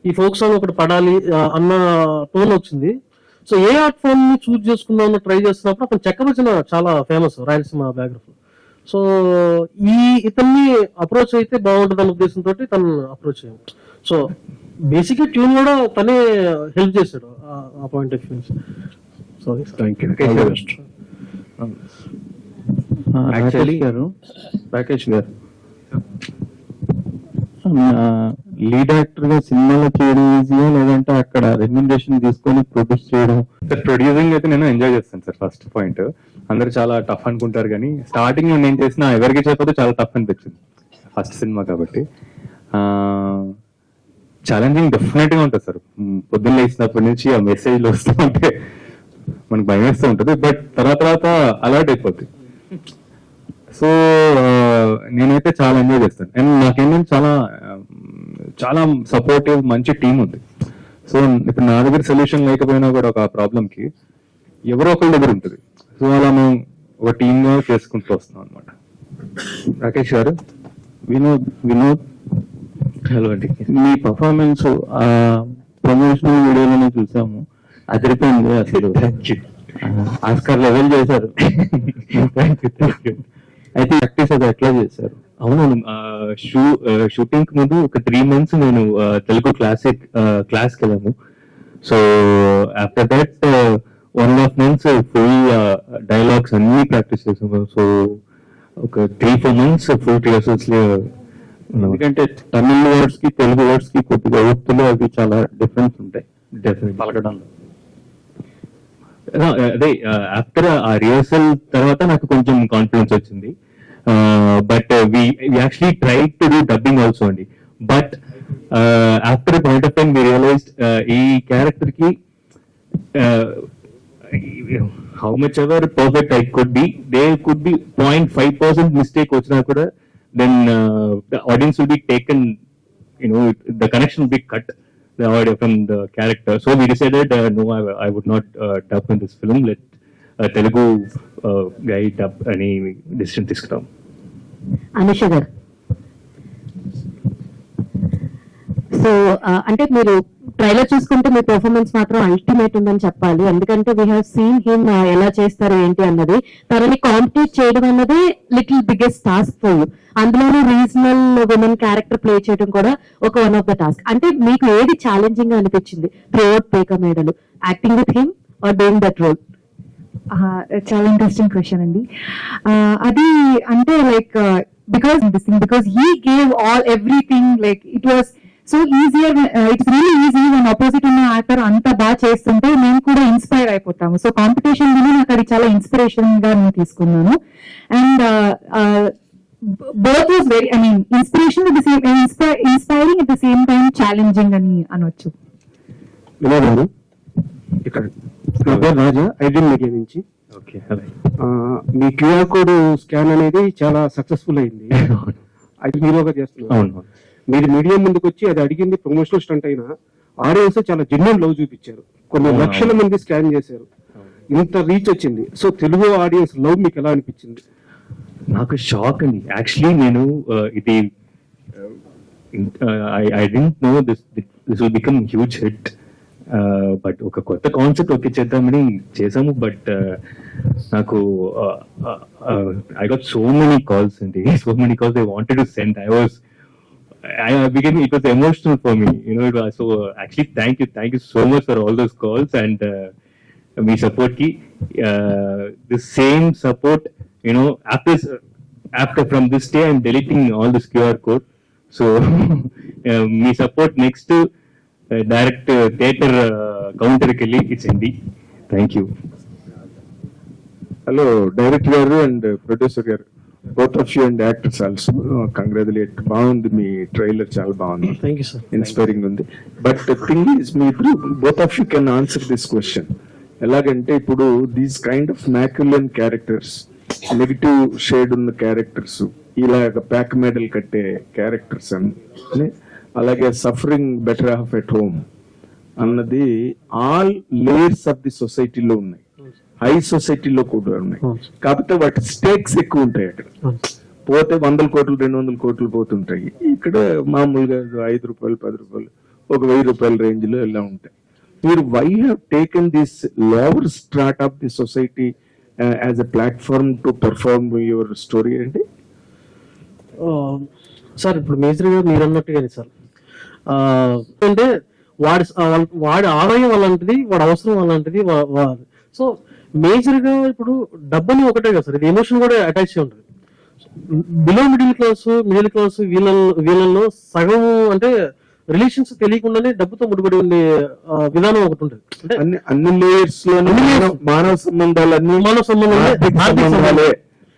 ఈ ఫోక్ సాంగ్ ఒకటి పడాలి అన్న టోన్ వచ్చింది. సో ఏ ఆర్ట్ ఫామ్ ని చూజ్ చేసుకుందాం ట్రై చేస్తున్నప్పుడు అతను చెక్కభజన చాలా ఫేమస్ రాయలసీమ బ్యాక్గ్రౌండ్. సో ఇతన్ని అప్రోచ్ అయితే బాగుంటుంది అన్న ఉద్దేశంతో తను అప్రోచ్ అయ్యాను. సో బేసిక్ ట్యూన్ కూడా తనే హెల్ప్ చేశాడు ఆ point of view. Sorry thank you. Rakesh గారు లీడ్ యాక్టర్ గా సినిమాలో చేయడం ఈజీయా లేదంటే అక్కడ రెమ్యునరేషన్ తీసుకొని ప్రొడ్యూస్ చేయడం? ప్రొడ్యూసింగ్ అయితే నేను ఎంజాయ్ చేస్తాను సార్. ఫస్ట్ పాయింట్, అందరు చాలా టఫ్ అనుకుంటారు కానీ స్టార్టింగ్ నేను చేసిన ఎవరికి చెప్పదు చాలా టఫ్ అనిపించింది ఫస్ట్ సినిమా కాబట్టి. ఛాలెంజింగ్ డెఫినెట్ గా ఉంటుంది సార్. పొద్దున్న లేచినప్పటి నుంచి ఆ మెసేజ్లు వస్తూ ఉంటే మనకు భయం వేస్తూ ఉంటుంది, బట్ తర్వాత అలర్ట్ అయిపోద్ది. సో నేనైతే చాలా ఎంజాయ్ చేస్తాను. అండ్ నాకేంటంటే చాలా సపోర్టివ్ మంచి టీం ఉంది. సో ఇప్పుడు నా దగ్గర సొల్యూషన్ లేకపోయినా కూడా ఒక ప్రాబ్లం కి ఎవరో ఒకరి దగ్గర ఉంటుంది. సో అలా మేము ఒక టీమ్ గా చేసుకుంటూ వస్తాం అనమాట. రాకేష్ గారు. వినోద్ హలో అండి. మీ పర్ఫార్మెన్స్ ప్రమోషనల్ వీడియోలోనే చూసాము, అదిరిపోయింది అసలు. ఆస్కార్ లెవెల్ చేశారు. అయితే ప్రాక్టీస్ అది ఎట్లా చేశారు? అవును, షూటింగ్ ముందు ఒక 3 months నేను తెలుగు క్లాస్కి వెళ్ళాము. So after that 1.5 months full dialogues అన్ని ప్రాక్టీస్ చేసాము. సో ఒక 3-4 months ఫుల్ రిహర్సల్స్. ఎందుకంటే తమిళ వర్డ్స్ కి తెలుగు వర్డ్స్ కి కొద్దిగా ఒత్తులు అవి చాలా డిఫరెన్స్ ఉంటాయి డెఫినెట్ పలకడంలో. అదే ఆఫ్టర్ ఆ రిహర్సల్ తర్వాత నాకు కొంచెం కాన్ఫిడెన్స్ వచ్చింది. But we actually try to do dubbing also అండి. But after point of time we realized ఈ క్యారెక్టర్ కి how much ever perfect I could be, they could be 0.5% mistake వచ్చినా కూడా then the audience will be taken, the connection will be cut, the audio from the character. So we decided no, I would not dub in this film. Let Telugu guy dub any decision తీసుకున్నాం. అనుష గారు, సో అంటే మీరు ట్రైలర్ చూసుకుంటే మీ పర్ఫార్మెన్స్ మాత్రం అల్టిమేట్ ఉందని చెప్పాలి. ఎందుకంటే వీ హావ్ సీన్ హిమ్ ఎలా చేస్తారు ఏంటి అన్నది. తనని కాంపిటీట్ చేయడం అన్నది little biggest task for you. అందులోనూ రీజనల్ విమెన్ క్యారెక్టర్ ప్లే చేయడం కూడా ఒక వన్ ఆఫ్ ద టాస్క్. అంటే మీకు ఏది ఛాలెంజింగ్ గా అనిపించింది throughout Peka Medalu, acting with him or doing that role? చాలా ఇంట్రెస్టింగ్ క్వశ్చన్ అండి. అది అంటే like because he gave all everything, like it was so easier, it's really easy one opposite ఉన్న యాక్టర్ అంత బాగా చేస్తుంటే మేము కూడా ఇన్స్పైర్ అయిపోతాము. సో కాంపిటీషన్ లోనే నాకు అది చాలా ఇన్స్పిరేషన్ గా నేను తీసుకున్నాను. And both was very, I mean inspiration at the same, inspiring at the same time challenging అని అనొచ్చు. వినోద్ గారు, ఇక్కడ నా పేరు రాజా, ఐడియల్ మీడియా నుంచి. ఓకే, మీ క్యూఆర్ కోడ్ స్కాన్ అనేది చాలా సక్సెస్ఫుల్ అయింది. అది హీరోగా చేస్తున్నారు. అవును. మీరు మీడియా ముందుకు వచ్చి అది అడిగింది ప్రమోషనల్ స్టంట్ అయినా ఆడియన్స్ చాలా జెన్యున్ లవ్ చూపించారు. కొన్ని లక్షల మంది స్కాన్ చేశారు, ఇంత రీచ్ వచ్చింది. సో తెలుగు ఆడియన్స్ లవ్ మీకు ఎలా అనిపించింది? నాకు షాక్ అండి. యాక్చువల్లీ నేను ఇది I didn't know this will become huge hit. But ఒక కొత్త కాన్సెప్ట్ ఓకే చేద్దామని చేసాము. బట్ నాకు I got so many calls అండి, so many calls I wanted to send. It was emotional for me, so actually thank you so much for all those calls and me support ki the same support, after from this day I'm deleting all this QR code. So me support next to direct theater counter kelli it's Hindi. Thank you. Hello, director garu and producer garu, both of you and actors also congratulate. బాగుంది మీ ట్రైలర్, చాలా బాగుంది. Thank you sir. ఇన్స్పైరింగ్ ఉంది. బట్ థింగ్ ఈస్ మీ both of you can answer this question. ఎలాగంటే ఇప్పుడు these kind of masculine characters, negative shade ఉన్న క్యారెక్టర్స్, ఇలాగ ప్యాక్ మెడల్ కట్టే క్యారెక్టర్స్ అని, అలాగే suffering better half at home అన్నది ఆల్ లేయర్స్ ఆఫ్ ది సొసైటీలో ఉన్నాయి, హై సొసైటీలో కూడా ఉన్నాయి. కాకపోతే వాటి స్టేక్స్ ఎక్కువ ఉంటాయి. అక్కడ పోతే 100 కోట్లు 200 కోట్లు పోతుంటాయి. ఇక్కడ మామూలుగా 5 రూపాయలు 10 రూపాయలు ఒక 1000 రూపాయల రేంజ్ లో ఇలా ఉంటాయి. మీరు why have taken this lower strata of the society as a platform to perform your story అండి? సార్ ఇప్పుడు మేజర్ గా మీరు అన్నట్టుగానే సార్, అంటే వాడి ఆదాయం అలాంటిది, వాడి అవసరం అలాంటిది. సో మేజర్ గా ఇప్పుడు డబ్బుని ఒకటే కదా సార్, ఇది ఎమోషన్ కూడా అటాచ్ అయి ఉంటుంది. బిలో మిడిల్ క్లాస్ వీళ్ళల్లో సగం అంటే రిలేషన్స్ తెలియకుండానే డబ్బుతో ముడిపడి ఉండే విధానం ఒకటి ఉంటుంది. అంటే అన్ని లేయర్స్ లో మానవ సంబంధాలే,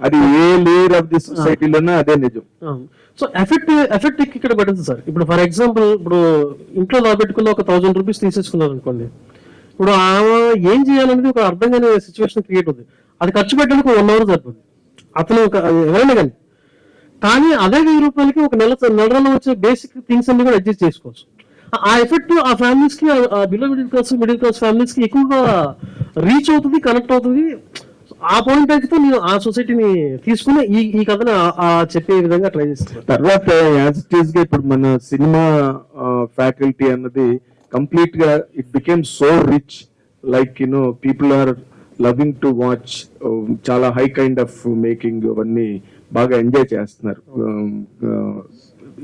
అది ఏ లేయర్ ఆఫ్ ది సొసైటీలోనే అదే నిజం. సో ఎఫెక్ట్ ఇక్కడ పడుతుంది సార్. ఇప్పుడు ఫర్ ఎగ్జాంపుల్, ఇప్పుడు ఇంట్లో దాబెట్టుకున్న ఒక 1000 రూపీస్ తీసేసుకున్నారు అనుకోండి, ఇప్పుడు ఆమె ఏం చేయాలనేది ఒక అర్థం కాని సిచ్యువేషన్ క్రియేట్ అవుతుంది. అది ఖర్చు పెట్టడానికి 1 hour సరిపోతుంది అతను, ఎవరైనా కానీ అదే 1000 రూపాయలకి ఒక నెలలో వచ్చే బేసిక్ థింగ్స్ అన్ని కూడా అడ్జస్ట్ చేసుకోవచ్చు. ఆ ఎఫెక్ట్ ఆ ఫ్యామిలీస్ కి, బిలో మిడిల్ క్లాస్ ఫ్యామిలీస్ కి ఎక్కువగా రీచ్ అవుతుంది, కనెక్ట్ అవుతుంది. ఆ పాయింట్ అయితే నేను ఆ సొసైటీని తీసుకుని ఈ కథను చెప్పే విధంగా ట్రై చేస్తున్నాను. తర్వాత యాజ్ ఇట్ ఈస్ గా ఇప్పుడు మన సినిమా ఫ్యాకల్టీ అన్నది కంప్లీట్ గా it became so rich, like people are loving to watch. చాలా హై కైండ్ ఆఫ్ మేకింగ్ అవన్నీ బాగా ఎంజాయ్ చేస్తున్నారు.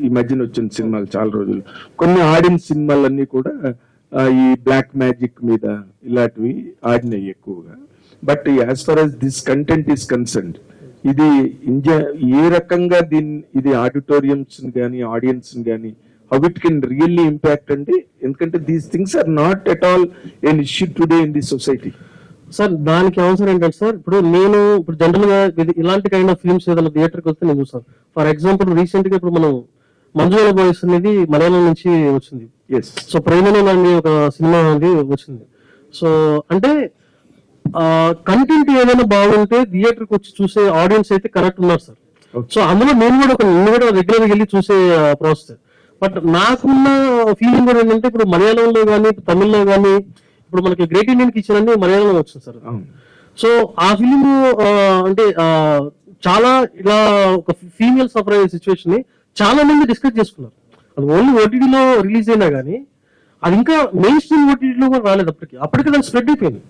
ఈ మధ్యన వచ్చిన సినిమాలు చాలా రోజులు కొన్ని ఆడిన సినిమాలన్నీ కూడా ఈ బ్లాక్ మ్యాజిక్ మీద ఇలాంటివి ఆడినాయి ఎక్కువగా. But as far as this content is concerned, ఇది ఇండియా ఏ రకంగా ఇది ఆడిటోరియంస్ కానీ ఆడియన్స్ కానీ how it can really impact అంటే, ఎందుకంటే these things are not at all an issue today in the society. Sir దానికి అవసరం ఏంటంటే సార్, ఇప్పుడు నేను జనరల్ గా ఇలాంటి కైండ్ ఆఫ్ ఫిల్మ్స్ ఏదైనా థియేటర్కి వస్తే నేను చూస్తాను. ఫర్ ఎగ్జాంపుల్ రీసెంట్ గా ఇప్పుడు మనం మంజుల బాయ్స్ అనేది మలయాళం నుంచి వచ్చింది. సో ప్రేమలో అనే ఒక సినిమా అనేది వచ్చింది. సో అంటే కంటెంట్ ఏదైనా బాగుంటే థియేటర్కి వచ్చి చూసే ఆడియన్స్ అయితే కరెక్ట్ ఉన్నారు సార్. సో అందులో నేను కూడా రెగ్యులర్గా వెళ్ళి చూసే ప్రాసెస్. బట్ నాకున్న ఫీలింగ్ కూడా ఏంటంటే, ఇప్పుడు మలయాళంలో కానీ తమిళ్లో కానీ ఇప్పుడు మనకి గ్రేట్ ఇండియన్ కిచెన్ అని మలయాళంలో వచ్చింది సార్. సో ఆ ఫిలిం అంటే చాలా ఇలా ఒక ఫీమేల్ సఫర్ అయ్యే సిచ్యువేషన్ ని చాలా మంది డిస్కస్ చేసుకున్నారు. అది ఓన్లీ ఓటీటీలో రిలీజ్ అయినా కానీ అది ఇంకా మెయిన్ స్ట్రీమ్ ఓటీటీలో కూడా రాలేదు. అప్పటికి దానికి స్ప్రెడ్ అయిపోయింది.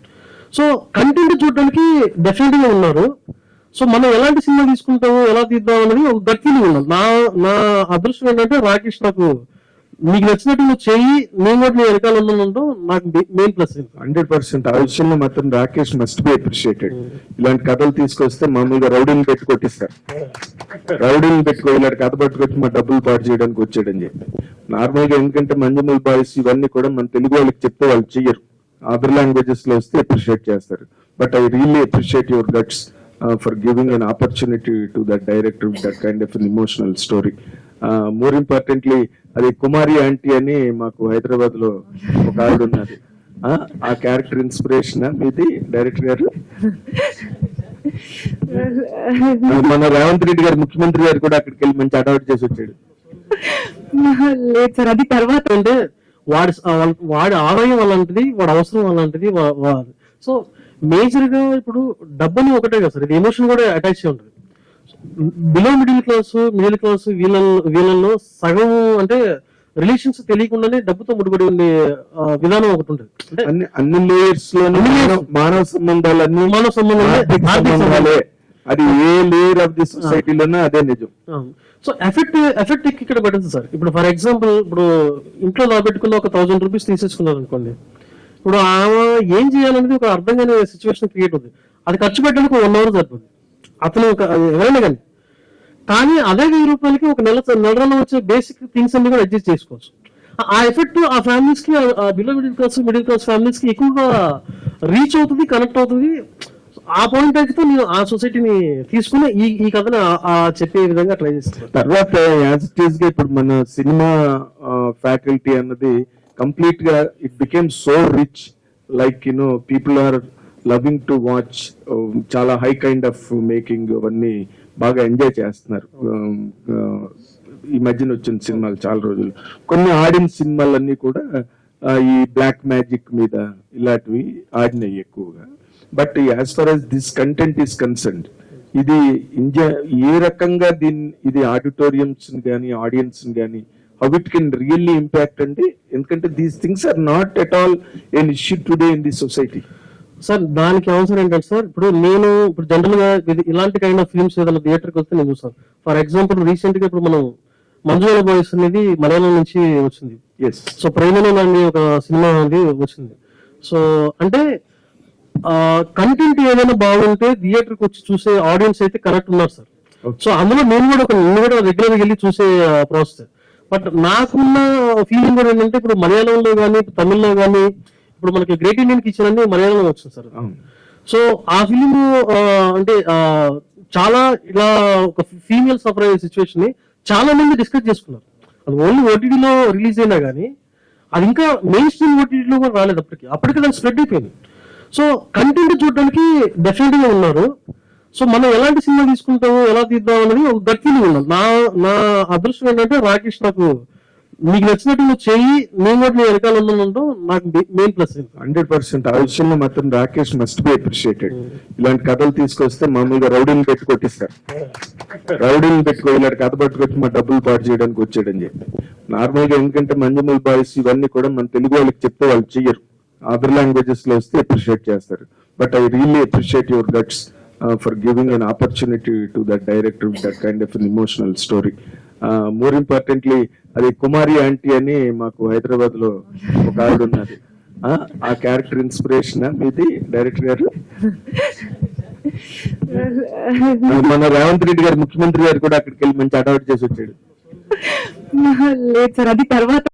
సో కంటెంట్ చూడడానికి డెఫినెట్ గా ఉన్నారు. సో మనం ఎలాంటి సినిమా తీసుకుంటాము, ఎలా తీద్దాం అనేది ఒక గట్ ఫీలింగ్ ఉన్నాం. నా అదృష్టం ఏంటంటే రాకేష్ నాకు నీకు నచ్చినట్టు నువ్వు చెయ్యి, నేను కూడా నీ వెనకాల ఉన్నాను, నాకు మెయిన్ ప్లస్. 100% ఆ విషయంలో మాత్రం రాకేష్ మస్ట్ బి అప్రిషియేటెడ్. ఇలాంటి కథలు తీసుకొస్తే మామూలుగా రౌడీని పెట్టి కొట్టిస్తారు. రౌడీని పెట్టుకో ఇలాంటి కథ పట్టుకొచ్చి మా డబ్బులు పాటు చేయడానికి వచ్చాడని చెప్పి. నార్మల్ గా ఎందుకంటే మంజుమల్ బాయ్స్ ఇవన్నీ కూడా మన తెలుగు వాళ్ళకి చెప్తే వాళ్ళు చెయ్యరు, అదర్ లాంగ్వేజెస్ లో వస్తే అప్రిషియేట్ చేస్తారు. But I really appreciate your guts for giving an opportunity to that director with that kind of an emotional story. More importantly అది కుమారి ఆంటీ అని మాకు హైదరాబాద్ లో ఒక ఆవిడ ఉన్నది. ఆ క్యారెక్టర్ ఇన్స్పిరేషన్ మీది డైరెక్టర్ గారు? మన రేవంత్ రెడ్డి గారు ముఖ్యమంత్రి గారు కూడా అక్కడికి వెళ్ళి మంచి అడాప్ట్ చేసి వచ్చాడు. లేదు సార్, అది తర్వాత. అంటే వాడి ఆదాయం అలాంటిది, వాడి అవసరం అలాంటిది. సో మేజర్ గా ఇప్పుడు డబ్బుని ఒకటే కదా సార్, ఇది ఎమోషన్ కూడా అటాచ్ అయి ఉంటుంది. బిలో మిడిల్ క్లాస్ వీళ్ళల్లో సగం అంటే రిలేషన్స్ తెలియకుండానే డబ్బుతో ముడిపడి ఉండే విధానం ఒకటి ఉంటుంది. అన్ని లేయర్స్ లో మానవ సంబంధాలే, అది ఏ లేయర్ ఆఫ్ ది సొసైటీలోనే అదే నిజం. సో ఎఫెక్ట్ ఇక్కడ పెట్టదు సార్. ఇప్పుడు ఫర్ ఎగ్జాంపుల్, ఇప్పుడు ఇంట్లో పెట్టుకున్న ఒక 1000 రూపీస్ తీసేసుకున్నారు అనుకోండి, ఇప్పుడు ఆమె ఏం చేయాలనేది ఒక అర్థం కాని సిచ్యువేషన్ క్రియేట్ అవుతుంది. అది ఖర్చు పెట్టడానికి 1 అవర్ సరిపోతుంది అతను ఎవరైనా కానీ అదే 1000 రూపాయలకి ఒక నెలలో వచ్చే బేసిక్ థింగ్స్ అన్ని కూడా అడ్జస్ట్ చేసుకోవచ్చు. ఆ ఎఫెక్ట్ ఆ ఫ్యామిలీస్ కి, బిలో మిడిల్ క్లాస్ ఫ్యామిలీస్ కి ఎక్కువగా రీచ్ అవుతుంది, కనెక్ట్ అవుతుంది. ఆ పాయింట్ అయితే నేను ఆ సొసైటీని తీసుకుని ఈ కథను చెప్పే విధంగా ట్రై చేస్తాను. తర్వాత యాజ్ ఇట్ ఈస్ గా ఇప్పుడు మన సినిమా ఫ్యాకల్టీ అన్నది కంప్లీట్ గా it became so rich, like people are loving to watch. చాలా హై కైండ్ ఆఫ్ మేకింగ్ అవన్నీ బాగా ఎంజాయ్ చేస్తున్నారు. ఈ మధ్యన వచ్చిన సినిమాలు చాలా రోజులు కొన్ని ఆడిన సినిమాలన్నీ కూడా ఈ బ్లాక్ మ్యాజిక్ మీద ఇలాంటివి ఆడినాయి ఎక్కువగా. But as far as this content is concerned, ఇది ఇండియా ఏ రకంగా ఇది ఆడిటోరియంస్ కానీ ఆడియన్స్ కానీ how it can really impact అంటే, ఎందుకంటే these things are not at all an issue today in the society. Sir దానికి అవసరం ఏంటంటే సార్, ఇప్పుడు నేను జనరల్ గా ఇలాంటి కైండ్ ఆఫ్ ఫిల్మ్స్ ఏదైనా థియేటర్కి వస్తే నేను చూస్తాను. ఫర్ ఎగ్జాంపుల్ రీసెంట్ గా ఇప్పుడు మనం మంజుల బాయ్స్ అనేది మలయాళం నుంచి వచ్చింది. సో ప్రేమలో అనే ఒక సినిమా అనేది వచ్చింది. సో అంటే కంటెంట్ ఏదైనా బాగుంటే థియేటర్కి వచ్చి చూసే ఆడియన్స్ అయితే కరెక్ట్ ఉన్నారు సార్. సో అందులో నేను కూడా రెగ్యులర్గా వెళ్ళి చూసే ప్రాసెస్. బట్ నాకున్న ఫీలింగ్ కూడా ఏంటంటే, ఇప్పుడు మలయాళంలో కానీ తమిళ్లో కానీ ఇప్పుడు మనకి గ్రేట్ ఇండియన్ కిచెన్ అని మలయాళంలో వచ్చింది సార్. సో ఆ ఫిలిం అంటే చాలా ఇలా ఒక ఫీమేల్ సఫర్ అయ్యే సిచ్యువేషన్ ని చాలా మంది డిస్కస్ చేసుకున్నారు. అది ఓన్లీ ఓటీటీలో రిలీజ్ అయినా కానీ అది ఇంకా మెయిన్ స్ట్రీమ్ ఓటీటీలో కూడా రాలేదు. అప్పటికి దానికి స్ప్రెడ్ అయిపోయింది. సో కంటెంట్ చూడడానికి డెఫినెట్ గా ఉన్నారు. సో మనం ఎలాంటి సినిమా తీసుకుంటాము, ఎలా తీద్దాం అనేది ఒక గట్ ఫీలింగ్ ఉన్నాం. నా అదృష్టం ఏంటంటే రాకేష్ నాకు నీకు నచ్చినట్టు నువ్వు చెయ్యి, నేను కూడా నీ వెనకాల ఉన్నాను, నాకు మెయిన్ ప్లస్. 100% ఆ విషయంలో మాత్రం రాకేష్ మస్ట్ బి అప్రిషియేటెడ్. ఇలాంటి కథలు తీసుకొస్తే మామూలుగా రౌడీని పెట్టి కొట్టిస్తారు. రౌడీని పెట్టుకో ఇలాంటి కథ పట్టుకొచ్చి మా డబ్బులు పాటు చేయడానికి వచ్చాడని చెప్పి. నార్మల్ గా ఎందుకంటే మంజుమల్ బాయ్స్ ఇవన్నీ కూడా మన తెలుగు వాళ్ళకి చెప్తే వాళ్ళు చెయ్యరు, అదర్ లాంగ్వేజెస్ లో వస్తే అప్రిషియేట్ చేస్తారు. But I really appreciate your guts for giving an opportunity to that director with that kind of an emotional story. More importantly అది కుమారి ఆంటీ అని మాకు హైదరాబాద్ లో ఒక ఆవిడ ఉన్నది. ఆ క్యారెక్టర్ ఇన్స్పిరేషన్ మీది డైరెక్టర్ గారు? మన రేవంత్ రెడ్డి గారు ముఖ్యమంత్రి గారు కూడా అక్కడికి వెళ్ళి మంచి అడాప్ట్ చేసి వచ్చాడు. లేదు సార్, అది తర్వాత